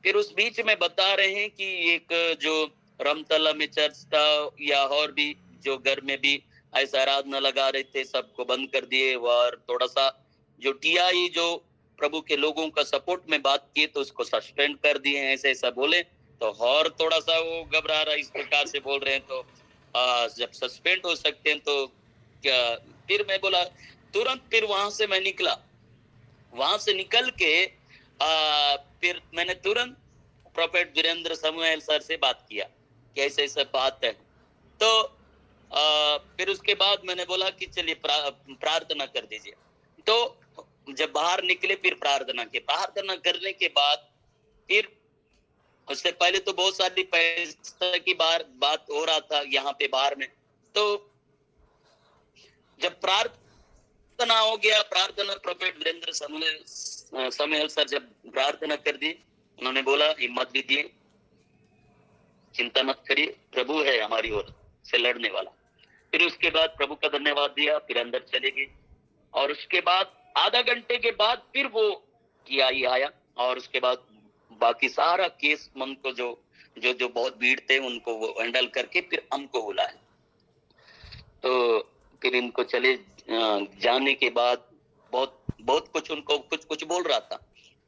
फिर उस बीच में बता रहे हैं कि एक जो रमतला में चर्च था या और भी जो घर में भी ऐसा आराधना लगा रहे थे, सबको बंद कर दिए। और थोड़ा सा जो टीआई जो प्रभु के लोगों का सपोर्ट में बात की, तो उसको सस्पेंड कर दिए, ऐसा बोले। तो और थोड़ा सा वो घबरा रहा, इस प्रकार से बोल रहे हैं। तो जब सस्पेंड हो सकते हैं तो क्या। फिर मैं बोला तुरंत, फिर वहां से मैं निकला। वहां से निकल के फिर मैंने तुरंत प्रोफेट वीरेंद्र समूएल सर से बात किया कि ऐसे ऐसे बात है। तो फिर उसके बाद मैंने बोला कि चलिए प्रार्थना कर दीजिए। तो जब बाहर निकले फिर प्रार्थना करने के बाद फिर उससे पहले तो बहुत सारी पैसा की बात हो रहा था यहाँ पे बाहर में। तो जब प्रार्थना हो गया, प्रार्थना प्रोफेट वीरेंद्र समूएल सर जब प्रार्थना कर दी, उन्होंने बोला हिम्मत दीजिए, चिंता मत करिए, प्रभु है हमारी ओर से लड़ने वाला। फिर उसके बाद प्रभु का धन्यवाद दिया, फिर अंदर चले गए। और उसके बाद आधा घंटे के बाद फिर वो टीआई आया और उसके बाद बाकी सारा केस मन को जो बहुत भीड़ थे उनको वो हैंडल करके फिर हमको बुलाया। तो फिर इनको चले जाने के बाद बहुत कुछ उनको कुछ बोल रहा था,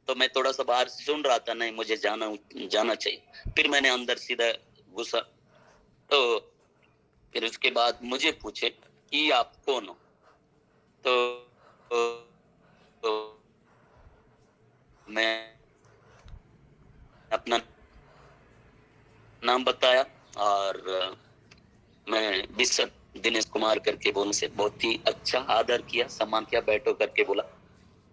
तो मैं थोड़ा सा बाहर से सुन रहा था, नहीं मुझे जाना चाहिए। फिर मैंने अंदर सीधा घुसा। तो फिर उसके बाद मुझे पूछे कि आप कौन हो? तो मैं अपना नाम बताया और मैं बिशप दिनेश कुमार करके बोलने से बहुत ही अच्छा आदर किया, सम्मान किया, बैठो करके बोला।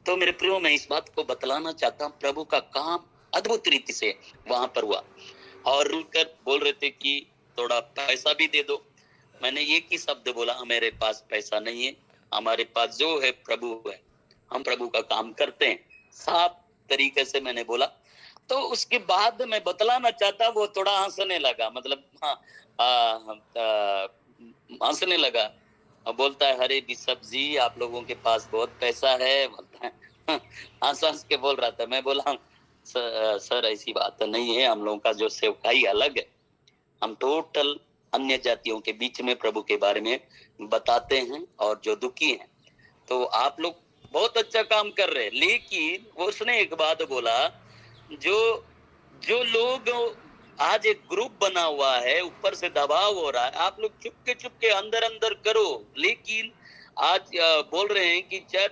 तो मेरे प्रियो, मैं इस बात को बतलाना चाहता हूँ, प्रभु का काम अद्भुत रीति से वहां पर हुआ। और रुककर बोल रहे थे कि थोड़ा पैसा भी दे दो। मैंने एक ही शब्द बोला, मेरे पास पैसा नहीं है, हमारे पास जो है प्रभु है, हम प्रभु का काम करते हैं, साफ तरीके से मैंने बोला। तो उसके बाद मैं बतलाना चाहता, वो थोड़ा हंसने लगा, मतलब हंसने लगा और बोलता है, अरे बिशप जी आप लोगों के पास बहुत पैसा है, बोलता है। हंस के बोल रहा था। मैं बोला, सर ऐसी बात नहीं है, हम लोगों का जो सेवकाई अलग है, हम टोटल अन्य जातियों के बीच में प्रभु के बारे में बताते हैं और जो दुखी हैं। तो आप लोग बहुत अच्छा काम कर रहे हैं, लेकिन उसने एक बात बोला, जो लोग आज एक ग्रुप बना हुआ है, ऊपर से दबाव हो रहा है, आप लोग चुपके अंदर करो, लेकिन आज बोल रहे हैं कि चर्च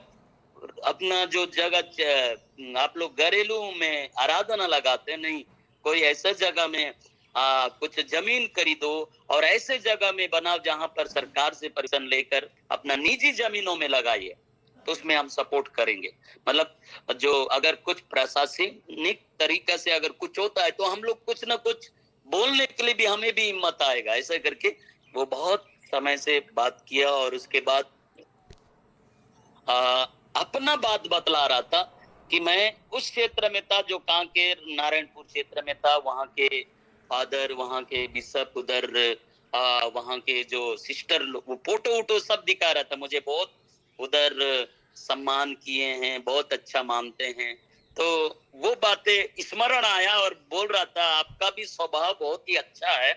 अपना जो जगह आप लोग घरेलू में आराधना लगाते हैं, नहीं, कोई ऐसा जगह में कुछ जमीन खरीदो और ऐसे जगह में बनाओ जहां पर सरकार से परमिशन लेकर अपना निजी जमीनों में लगाइए, तो उसमें हम सपोर्ट करेंगे। मतलब जो अगर कुछ प्रशासनिक तरीका से अगर कुछ होता है तो हम लोग कुछ ना कुछ बोलने के लिए भी हमें भी हिम्मत आएगा, ऐसा करके वो बहुत समय से बात किया। और उसके बाद अपना बात बतला रहा था कि मैं उस क्षेत्र में था जो कांकेर नारायणपुर क्षेत्र में था, वहां के फादर, वहां के बिशप, उधर वहां के जो सिस्टर, वो फोटो सब दिखा रहा था मुझे, बहुत उधर सम्मान किए हैं, बहुत अच्छा मानते हैं। तो वो बातें स्मरण आया और बोल रहा था, आपका भी स्वभाव बहुत ही अच्छा है।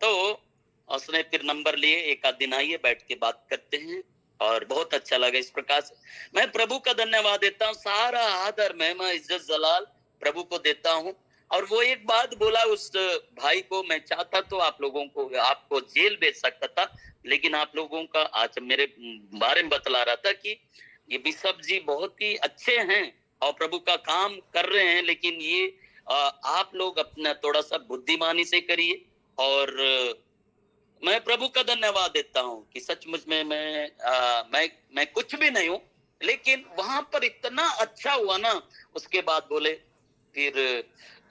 तो उसने फिर नंबर लिए, एक आध दिन आइए बैठ के बात करते हैं, और बहुत अच्छा लगा। इस प्रकार से मैं प्रभु का धन्यवाद देता हूँ, सारा आदर महिमा इज्जत जलाल प्रभु को देता हूँ। और वो एक बात बोला उस भाई को, मैं चाहता तो आप लोगों को, आपको जेल भेज सकता था, लेकिन आप लोगों का आज मेरे बारे में बतला रहा था कि ये बिशप जी बहुत ही अच्छे हैं और प्रभु का काम कर रहे हैं, लेकिन ये आप लोग अपना थोड़ा सा बुद्धिमानी से करिए। और मैं प्रभु का धन्यवाद देता हूँ कि सचमुच में मैं कुछ भी नहीं हूँ, लेकिन वहां पर इतना अच्छा हुआ ना। उसके बाद बोले, फिर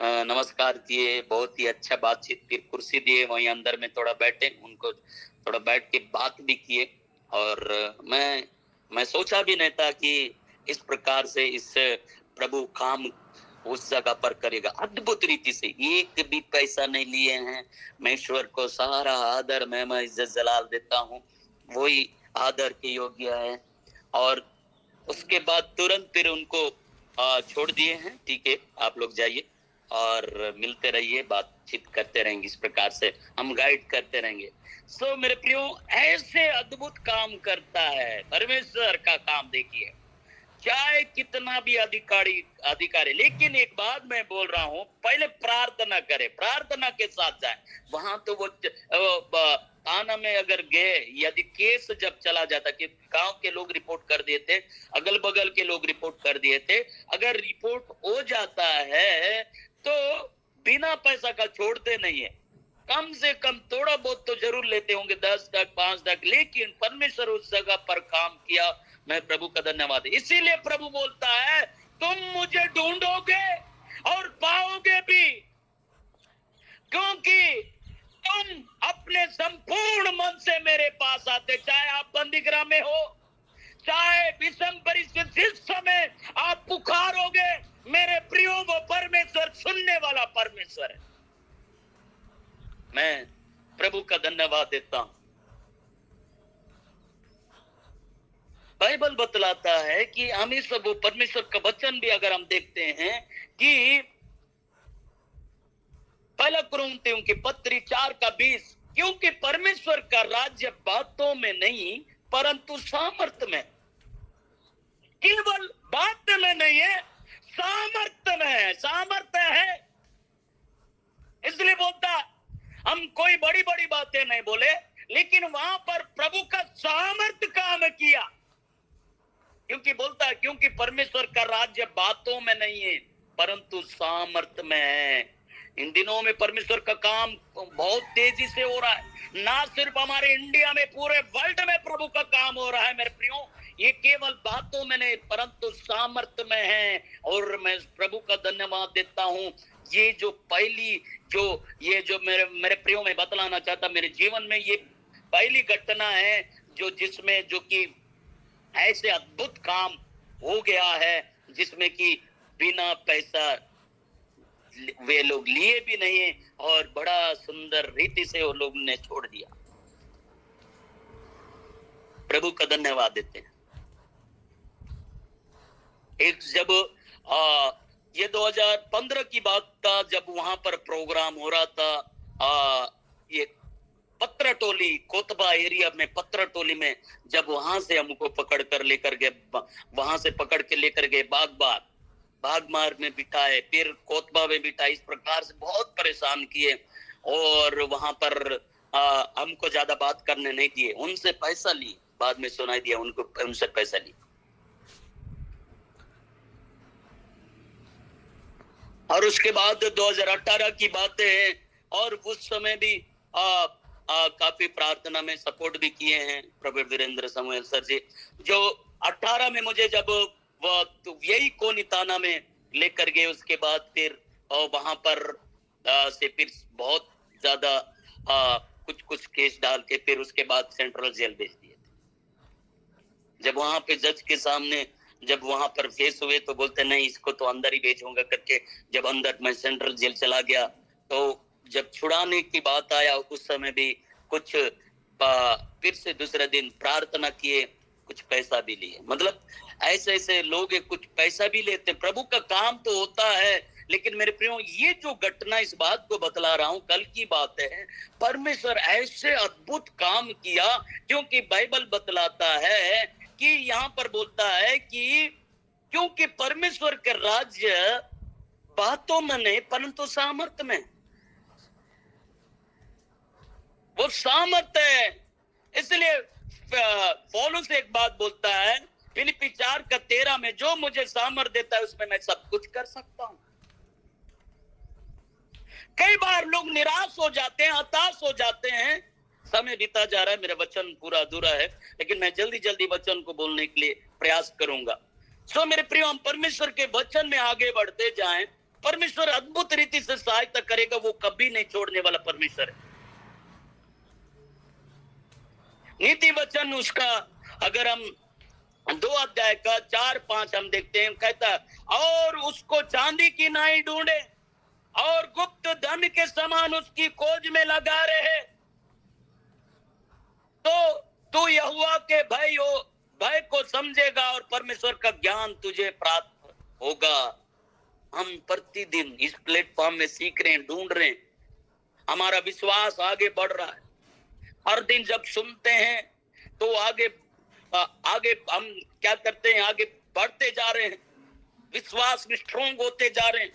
नमस्कार किए, बहुत ही अच्छा बातचीत, फिर कुर्सी दिए, वहीं अंदर में थोड़ा बैठे, उनको थोड़ा बैठ के बात भी किए। और मैं सोचा भी नहीं था कि इस प्रकार से इस प्रभु काम उस जगह पर करेगा अद्भुत रीति से। एक भी पैसा नहीं लिए हैं। मैं ईश्वर को सारा आदर महिमा इज्जत जलाल देता हूँ, वही आदर के योग्य है। और उसके बाद तुरंत फिर उनको छोड़ दिए हैं, ठीक है आप लोग जाइए और मिलते रहिए, बातचीत करते रहेंगे, इस प्रकार से हम गाइड करते रहेंगे। सो मेरे प्रियो, ऐसे अद्भुत काम करता है परमेश्वर का काम। देखिए, चाहे कितना भी अधिकारी, लेकिन एक बात मैं बोल रहा हूँ, पहले प्रार्थना करें, प्रार्थना के साथ जाए। वहां तो वो थाना में अगर गए, यदि केस जब चला जाता कि गांव के लोग रिपोर्ट कर दिए थे, अगल बगल के लोग रिपोर्ट कर दिए थे, अगर रिपोर्ट हो जाता है तो बिना पैसा का छोड़ते नहीं है। कम से कम थोड़ा बहुत तो जरूर लेते होंगे, 10 तक 5 तक, लेकिन परमेश्वर उस जगह पर काम किया। मैं प्रभु का धन्यवाद। इसीलिए प्रभु बोलता है तुम मुझे ढूंढोगे और पाओगे भी, क्योंकि तुम अपने संपूर्ण मन से मेरे पास आते। चाहे आप बंदीगृह में हो, चाहे विषम परिस्थिति, जिस समय आप पुकारोगे मेरे प्रियो, वो परमेश्वर सुनने वाला परमेश्वर है। मैं प्रभु का धन्यवाद देता हूं। बाइबल बतलाता है कि हमें सब वो परमेश्वर का वचन भी अगर हम देखते हैं कि पहला कुरिन्थियों की पत्री 4:20, क्योंकि परमेश्वर का राज्य बातों में नहीं परंतु सामर्थ्य में। केवल बात में नहीं है, सामर्थ्य में है। सामर्थ्य है, इसलिए बोलता हम कोई बड़ी बड़ी बातें नहीं बोले, लेकिन वहां पर प्रभु का सामर्थ्य काम किया। क्योंकि बोलता है क्योंकि परमेश्वर का राज्य बातों में नहीं है परंतु सामर्थ्य में है। इन दिनों में परमेश्वर का काम बहुत तेजी से हो रहा है। ना सिर्फ हमारे इंडिया में, पूरे वर्ल्ड में प्रभु का काम हो रहा है मेरे प्रियो। ये केवल बातों में नहीं परंतु सामर्थ्य में है। और मैं प्रभु का धन्यवाद देता हूं। ये जो पहली जो मेरे प्रियो में बतलाना चाहता, मेरे जीवन में ये पहली घटना है जो कि ऐसे अद्भुत काम हो गया है, जिसमें कि बिना पैसा वे लोग लिए भी नहीं और बड़ा सुंदर रीति से वो लोग ने छोड़ दिया। प्रभु का धन्यवाद देते हैं। एक जब ये 2015 की बात था, जब वहां पर प्रोग्राम हो रहा था, ये पत्र टोली, कोतबा एरिया में पत्र टोली में, जब वहां से हमको पकड़ कर लेकर गए, वहां से पकड़ के लेकर गए बागमार में बिठाए, फिर कोतबा में बिठाए, इस प्रकार से बहुत परेशान किए। और वहां पर हमको ज्यादा बात करने नहीं दिए, उनसे पैसा लिए। बाद में सुनाई दिया उनसे पैसा लिए। और उसके बाद 2018 की बातें हैं, और उस समय भी काफी प्रार्थना में सपोर्ट भी किए हैं प्रभु वीरेंद्र समूएल सर जी, जो 18 में मुझे जब तो यही कोनिताना में लेकर गए। उसके बाद फिर वहां पर से फिर बहुत ज्यादा कुछ केस डाल के फिर उसके बाद सेंट्रल जेल भेज दिए थे। जब वहां पे जज के सामने जब वहां पर केस हुए तो बोलते नहीं, इसको तो अंदर ही भेजूंगा करके। जब अंदर मैं सेंट्रल जेल चला गया तो जब छुड़ाने की बात आया, उस समय भी कुछ फिर से दूसरे दिन प्रार्थना किए, कुछ पैसा भी लिए। मतलब ऐसे लोग कुछ पैसा भी लेते। प्रभु का काम तो होता है, लेकिन मेरे प्रियो ये जो घटना, इस बात को बतला रहा हूं, कल की बात है। परमेश्वर ऐसे अद्भुत काम किया, क्योंकि बाइबल बतलाता है कि यहाँ पर बोलता है कि क्योंकि परमेश्वर के राज्य बातों में नहीं परंतु सामर्थ्य में। वो सामर्थ्य है। इसलिए पौलुस एक बात बोलता है फिलिप्पी 4:13 में, जो मुझे सामर्थ्य देता है उसमें मैं सब कुछ कर सकता हूं। कई बार लोग निराश हो जाते हैं, हताश हो जाते हैं। समय बीता जा रहा है, मेरा वचन पूरा अधूरा है, लेकिन मैं जल्दी वचन को बोलने के लिए प्रयास करूंगा। सो मेरे प्रिय, हम परमेश्वर के वचन में आगे बढ़ते जाएं। परमेश्वर अद्भुत रीति से सहायता करेगा। वो कभी नहीं छोड़ने वाला परमेश्वर है। नीति वचन उसका अगर हम 2 अध्याय का 4-5 हम देखते हैं, कहता है और उसको चांदी की नाई ढूंढे और गुप्त धन के समान उसकी खोज में लगा रहे, तो तू यहोवा के भय को समझेगा और परमेश्वर का ज्ञान तुझे प्राप्त होगा। हम प्रतिदिन इस प्लेटफॉर्म में सीख रहे हैं, ढूंढ रहे हैं। हमारा विश्वास आगे बढ़ रहा है। हर दिन जब सुनते हैं तो आगे हम क्या करते हैं, आगे बढ़ते जा रहे हैं, विश्वास में स्ट्रॉन्ग होते जा रहे हैं।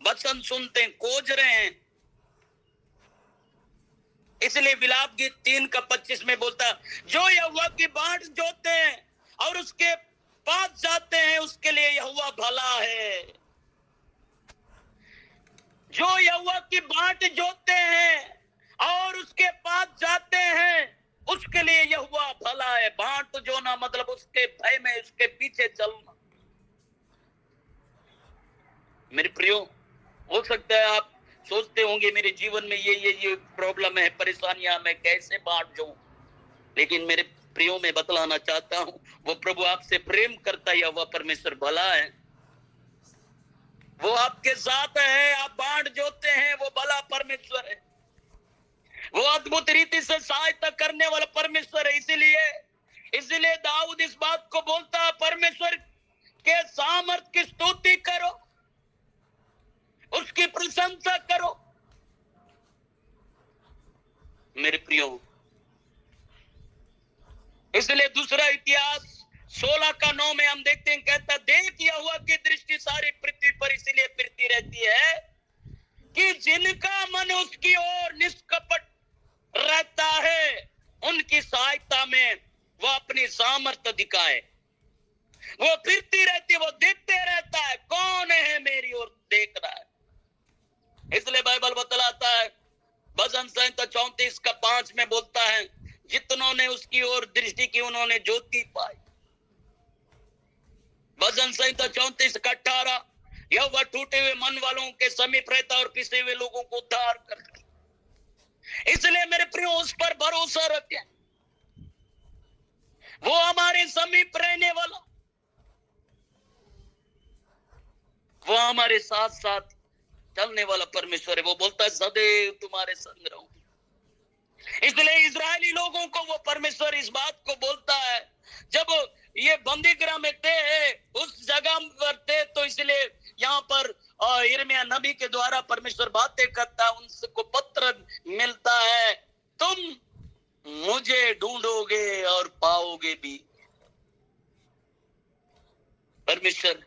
वचन सुनते हैं, खोज रहे हैं। इसलिए विलाप गीत 3:25 में बोलता है, जो यहोवा की बाट जोतते हैं और उसके पास जाते हैं उसके लिए यहोवा भला है। जो यहोवा की बाट जोतते हैं और उसके पास जाते हैं उसके लिए यहोवा भला है। बाट जोना मतलब उसके भय में उसके पीछे चलना। मेरे प्रियो, हो सकता है आप सोचते होंगे मेरे जीवन में ये प्रॉब्लम है, परेशानियां, मैं कैसे बांट जाऊं। लेकिन मेरे प्रियो, मैं बतलाना चाहता हूं, वो प्रभु आपसे प्रेम करता है, वह परमेश्वर भला है, वो आपके साथ है। आप बांट जोते हैं, वो भला परमेश्वर है, वो अद्भुत रीति से सहायता करने वाला परमेश्वर है। इसीलिए दाऊद इस बात को बोलता है, परमेश्वर के सामर्थ की स्तुति करो, उसकी प्रशंसा करो। मेरे प्रियो, इसलिए दूसरा इतिहास 16:9 में हम देखते हैं, कहता, देख यहोवा की दृष्टि सारी पृथ्वी पर इसलिए फिरती रहती है कि जिनका मन उसकी ओर निष्कपट रहता है, उनकी सहायता में वो अपनी सामर्थ्य दिखाए। वो फिरती रहती है, वो देखते रहता है कौन है मेरी ओर देख रहा है। इसलिए बाइबल बतलाता है, भजन संहिता 34:5 में बोलता है, जितनों ने उसकी ओर दृष्टि की उन्होंने ज्योति पाई। भजन संहिता 34:18, यहोवा टूटे हुए मन वालों के समीप रहता और पिसे हुए लोगों को उद्धार करता। इसलिए मेरे प्रियो, उस पर भरोसा रखें, वो हमारे समीप रहने वाला, वो हमारे साथ साथ चलने वाला परमेश्वर है। वो बोलता है, सदैव तुम्हारे संग रहूं। इसलिए इजरायली लोगों को वो परमेश्वर इस बात को बोलता है, जब ये बंदीगृह में थे, उस जगह पर थे, तो इसलिए यहाँ पर यिर्मयाह नबी के द्वारा परमेश्वर बातें करता है, उनको पत्र मिलता है, तुम मुझे ढूंढोगे और पाओगे भी। परमेश्वर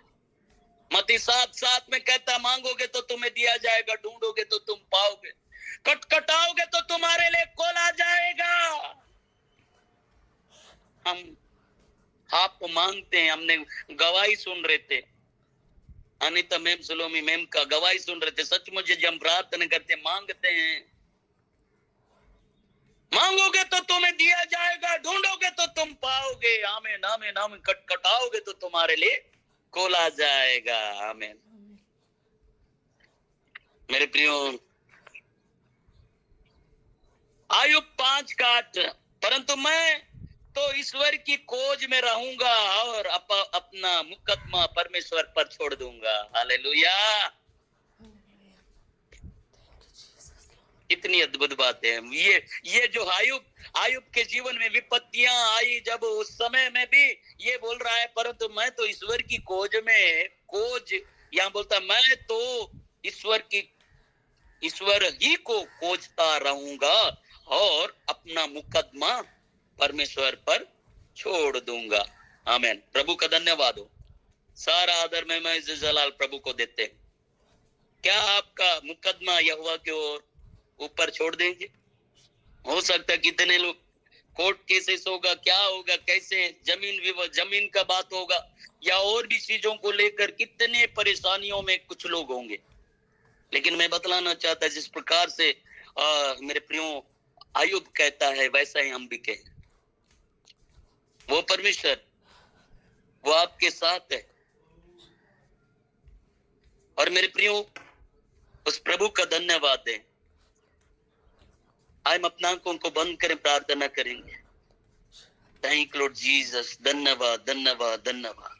मत्ती 7:7 में कहता, मांगोगे तो तुम्हें दिया जाएगा, ढूंढोगे तो तुम पाओगे, खटखटाओगे तो तुम्हारे लिए खोला जाएगा। हम आप मांगते हैं, हमने गवाही सुन रहे थे, अनीता मैम, सलोमी मैम का गवाही सुन रहे थे। सचमुच जब हम प्रार्थना करते, मांगते हैं, मांगोगे तो तुम्हें दिया जाएगा, ढूंढोगे तो तुम पाओगे। आमीन आमीन आमीन। खटखटाओगे तो तुम्हारे लिए खोला जाएगा। आमीन। मेरे प्रियो, आयुब 5:8, परंतु मैं तो ईश्वर की खोज में रहूंगा और अपना मुकदमा परमेश्वर पर छोड़ दूंगा। हालेलुया। कितनी अद्भुत बात है। ये जो आयुब के जीवन में विपत्तियां आई, जब उस समय में भी ये बोल रहा है, परंतु मैं तो ईश्वर की खोज यहाँ बोलता, मैं तो ईश्वर ही को खोजता रहूंगा और अपना मुकदमा परमेश्वर पर छोड़ दूंगा। आमीन। प्रभु का धन्यवाद हो। सारा आदर में मैं जलाल प्रभु को देते हैं। क्या आपका मुकदमा यहोवा की ओर ऊपर छोड़ देंगे? हो सकता है कितने लोग कोर्ट केसेस होगा, क्या होगा, कैसे जमीन का बात होगा, या और भी चीजों को लेकर कितने परेशानियों में कुछ लोग होंगे। लेकिन मैं बतलाना चाहता, जिस प्रकार से मेरे प्रियो आयुब कहता है, वैसा ही हम भी कहें। वो परमेश्वर, वो आपके साथ है। और मेरे प्रियो, उस प्रभु का धन्यवाद दें। हम अपना आंखों को बंद करें, प्रार्थना करेंगे। Thank Lord Jesus. धन्यवाद धन्यवाद धन्यवाद।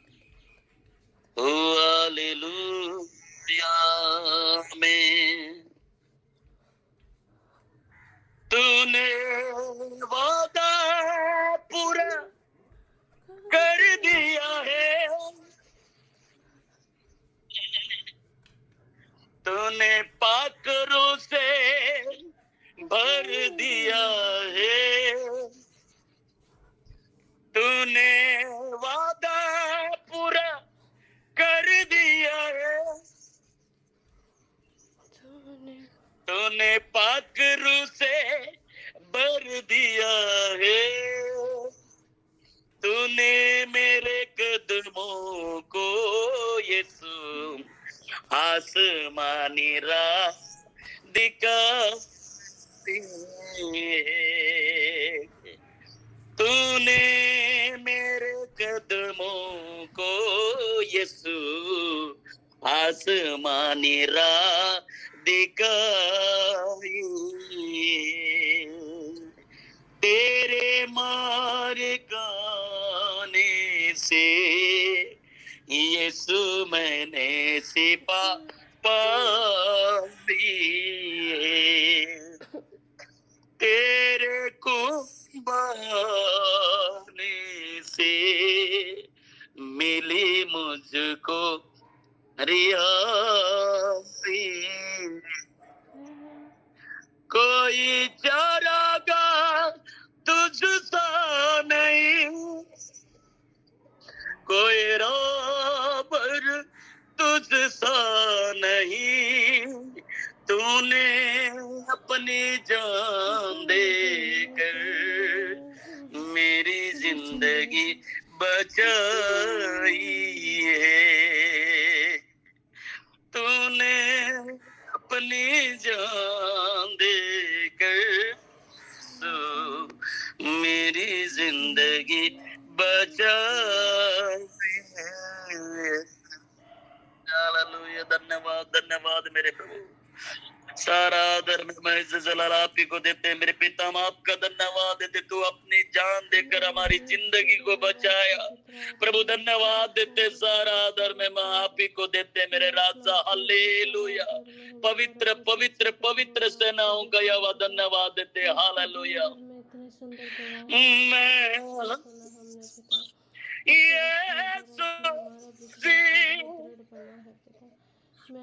ओ हालेलुया। में तूने वादा पूरा कर दिया है, तूने पाकरों से भर दिया है, तूने वादा पूरा कर दिया है, तूने पाकरों से कदमों को यीशु आसमानी राह दिखाती है। तूने मेरे कदमों को यीशु आसमानी राह दिखाई। तेरे मार्ग गाने से यीशु मैंने सिपा पाई। तेरे कुर्बानी से मिली मुझको रियासी। कोई चारागाह तुझसा नहीं, कोई राहबर तुझसा नहीं। तूने अपनी जान देकर मेरी जिंदगी बचाई है। तूने अपनी जान देकर मेरी जिंदगी बचाई है। हालेलुया। धन्यवाद धन्यवाद मेरे प्रभु। सारा आदर मैं जलाल आप ही को देते हैं मेरे पिता। हम आपका धन्यवाद देते, तू अपनी जान देकर हमारी जिंदगी को बचाया प्रभु। धन्यवाद देते, सारा आदर में आप ही को देते मेरे राजा। हालेलुया। पवित्र पवित्र पवित्र सेनाओं का यहोवा धन्यवाद देते। हालेलुया।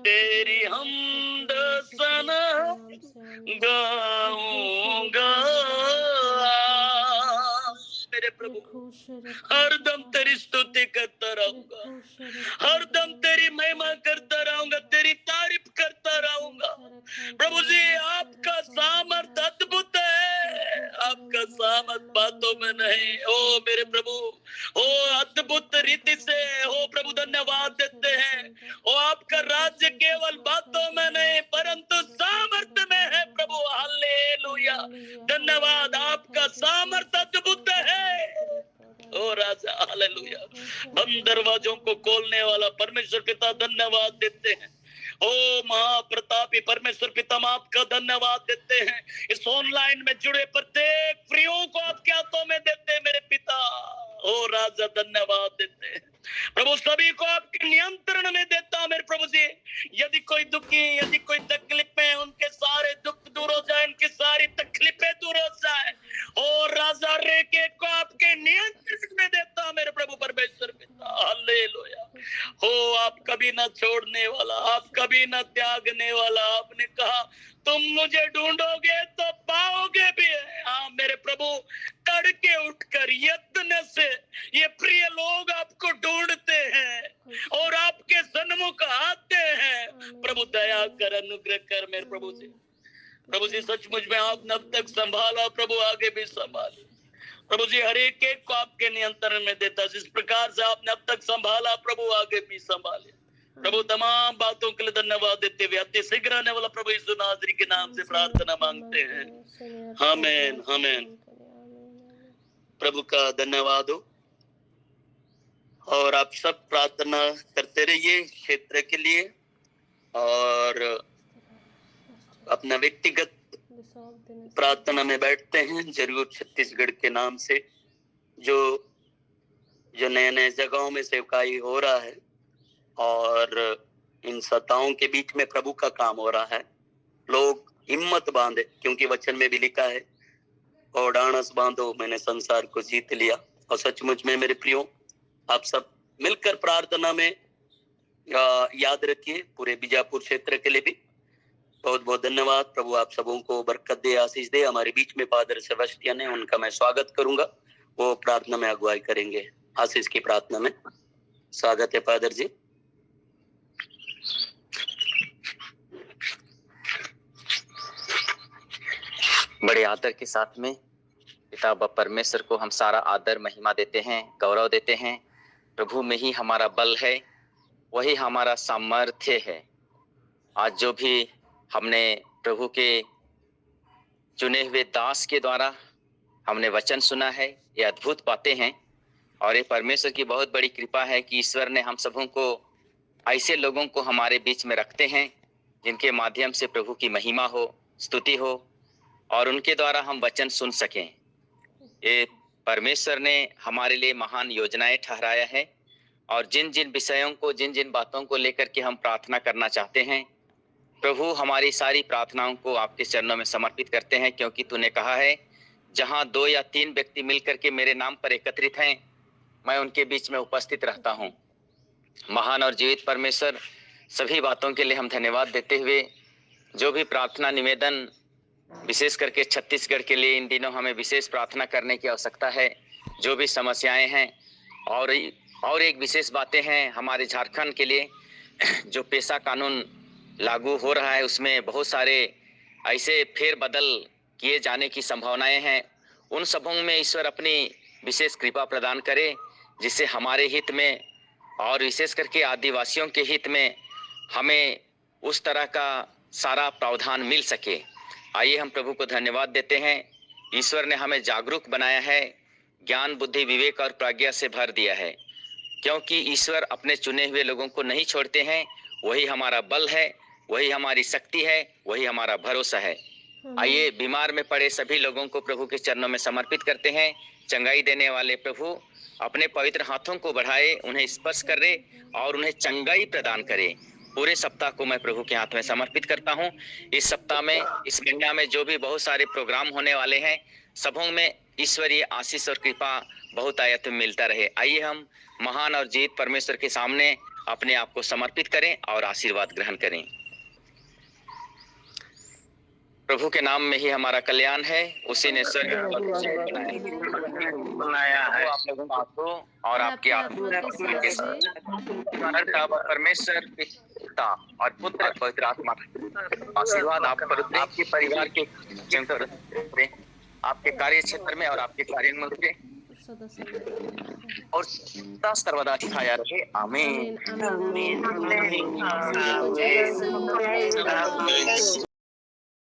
तेरी हमद सना गाऊंगा मेरे प्रभु। हरदम तेरी स्तुति करता रहूंगा, हरदम तेरी महिमा करता रहूंगा, तेरी तारीफ करता रहूंगा प्रभु जी। आपका सामर्थ अद्भुत है, आपका सामर्थ बातों में नहीं। ओ मेरे प्रभु, ओ अद्भुत रीति से हो प्रभु धन्यवाद देते हैं। ओ आपका राज्य केवल बातों में नहीं परंतु सामर्थ्य में है प्रभु। हालेलुया। धन्यवाद, आपका सामर्थ्य अद्भुत है ओ राजा। हालेलुया। बंद दरवाजों को खोलने वाला परमेश्वर पिता धन्यवाद देते हैं। ओ महाप्रतापी परमेश्वर पिता हम आपका धन्यवाद देते हैं। इस ऑनलाइन में जुड़े प्रत्येक प्रियों को आपके हाथों में देते हैं मेरे पिता। ओ राजा धन्यवाद देते हैं प्रभु। सभी को आपके नियंत्रण में देता हूं मेरे प्रभु जी। यदि कोई दुखी, यदि कोई तकलीफें, उनके सारे दुख दूर हो जाए, उनकी सारी तकलीफें दूर हो जाए। ओ राजा रेके को आपके नियंत्रण में देता हूं मेरे प्रभु परमेश्वर पिता। हालेलुया। हो आप कभी ना छोड़ने वाला, आप कभी ना त्यागने वाला। आपने कहा तुम मुझे ढूंढोगे तो पाओगे भी। हाँ मेरे प्रभु, तड़के उठकर यत्न से ये प्रिय लोग आपको ढूंढते हैं और आपके सन्मुख आते हैं। प्रभु दया कर, अनुग्रह कर मेरे प्रभु जी। प्रभु जी सचमुच में आपने अब तक संभाला प्रभु, आगे भी संभाले प्रभु जी। हर एक एक को आपके नियंत्रण में देता, जिस प्रकार से आपने अब तक संभाला प्रभु आगे भी संभाले प्रभु। तमाम बातों के लिए धन्यवाद देते हुए अति शीघ्र आने वाला प्रभु यीशु नासरी के नाम से प्रार्थना मांगते हैं। आमीन आमीन। प्रभु का धन्यवाद हो। और आप सब प्रार्थना करते रहिए क्षेत्र के लिए और अपना व्यक्तिगत प्रार्थना में बैठते हैं। जरूर छत्तीसगढ़ के नाम से जो नए नए जगहों में सेवकाई हो रहा है और इन सताओं के बीच में प्रभु का काम हो रहा है। लोग हिम्मत बांधे, क्योंकि वचन में भी लिखा है और डाणस बांधो मैंने संसार को जीत लिया। और सचमुच में मेरे प्रियो, आप सब मिलकर प्रार्थना में याद रखिए पूरे बीजापुर क्षेत्र के लिए भी। बहुत बहुत धन्यवाद। प्रभु आप सबों को बरकत दे, आशीष दे। हमारे बीच में फादर सेबेस्टियन है, उनका मैं स्वागत करूंगा। वो प्रार्थना में अगुवाई करेंगे। आशीष की प्रार्थना में स्वागत है फादर जी।
बड़े आदर के साथ में पिता परमेश्वर को हम सारा आदर महिमा देते हैं, गौरव देते हैं। प्रभु में ही हमारा बल है, वही हमारा सामर्थ्य है। आज जो भी हमने प्रभु के चुने हुए दास के द्वारा हमने वचन सुना है, ये अद्भुत बातें हैं और ये परमेश्वर की बहुत बड़ी कृपा है कि ईश्वर ने हम सबों को ऐसे लोगों को हमारे बीच में रखते हैं जिनके माध्यम से प्रभु की महिमा हो, स्तुति हो और उनके द्वारा हम वचन सुन सकें। ये परमेश्वर ने हमारे लिए महान योजनाएं ठहराया है और जिन जिन विषयों को, जिन जिन बातों को लेकर के हम प्रार्थना करना चाहते हैं, प्रभु हमारी सारी प्रार्थनाओं को आपके चरणों में समर्पित करते हैं, क्योंकि तूने कहा है जहां 2 या 3 व्यक्ति मिलकर के मेरे नाम पर एकत्रित हैं, मैं उनके बीच में उपस्थित रहता हूं। महान और जीवित परमेश्वर, सभी बातों के लिए हम धन्यवाद देते हुए जो भी प्रार्थना निवेदन, विशेष करके छत्तीसगढ़ के लिए इन दिनों हमें विशेष प्रार्थना करने की आवश्यकता है। जो भी समस्याएं हैं और एक विशेष बातें हैं हमारे झारखंड के लिए, जो पेशा कानून लागू हो रहा है उसमें बहुत सारे ऐसे फेरबदल किए जाने की संभावनाएं हैं। उन सबों में ईश्वर अपनी विशेष कृपा प्रदान करे, जिससे हमारे हित में और विशेष करके आदिवासियों के हित में हमें उस तरह का सारा प्रावधान मिल सके। आइए हम प्रभु को धन्यवाद देते हैं। ईश्वर ने हमें जागरूक बनाया है, ज्ञान, बुद्धि, विवेक और प्रज्ञा से भर दिया है, क्योंकि ईश्वर अपने चुने हुए लोगों को नहीं छोड़ते हैं। वही हमारा बल है, वही हमारी शक्ति है, वही हमारा भरोसा है। आइए बीमार में पड़े सभी लोगों को प्रभु के चरणों में समर्पित करते हैं। चंगाई देने वाले प्रभु अपने पवित्र हाथों को बढ़ाए, उन्हें स्पर्श करे और उन्हें चंगाई प्रदान करे। पूरे सप्ताह को मैं प्रभु के हाथ में समर्पित करता हूँ। इस सप्ताह में, इस महीना में जो भी बहुत सारे प्रोग्राम होने वाले हैं, सबों में ईश्वरीय आशीष और कृपा बहुत आयत में मिलता रहे। आइए हम महान और जीवित परमेश्वर के सामने अपने आप को समर्पित करें और आशीर्वाद ग्रहण करें। प्रभु के नाम में ही हमारा कल्याण है, उसी ने स्वर्ग बनाया है। आप लोगों को आपको और आपके आत्मा के साथ परमेश्वर पिता और पुत्र पवित्र आत्मा आशीर्वाद आप पर उतरे, आपके परिवार के आपके कार्य क्षेत्र में और आपके कार्य में उतरे और सदा सर्वदा छाया रहे। आमीन।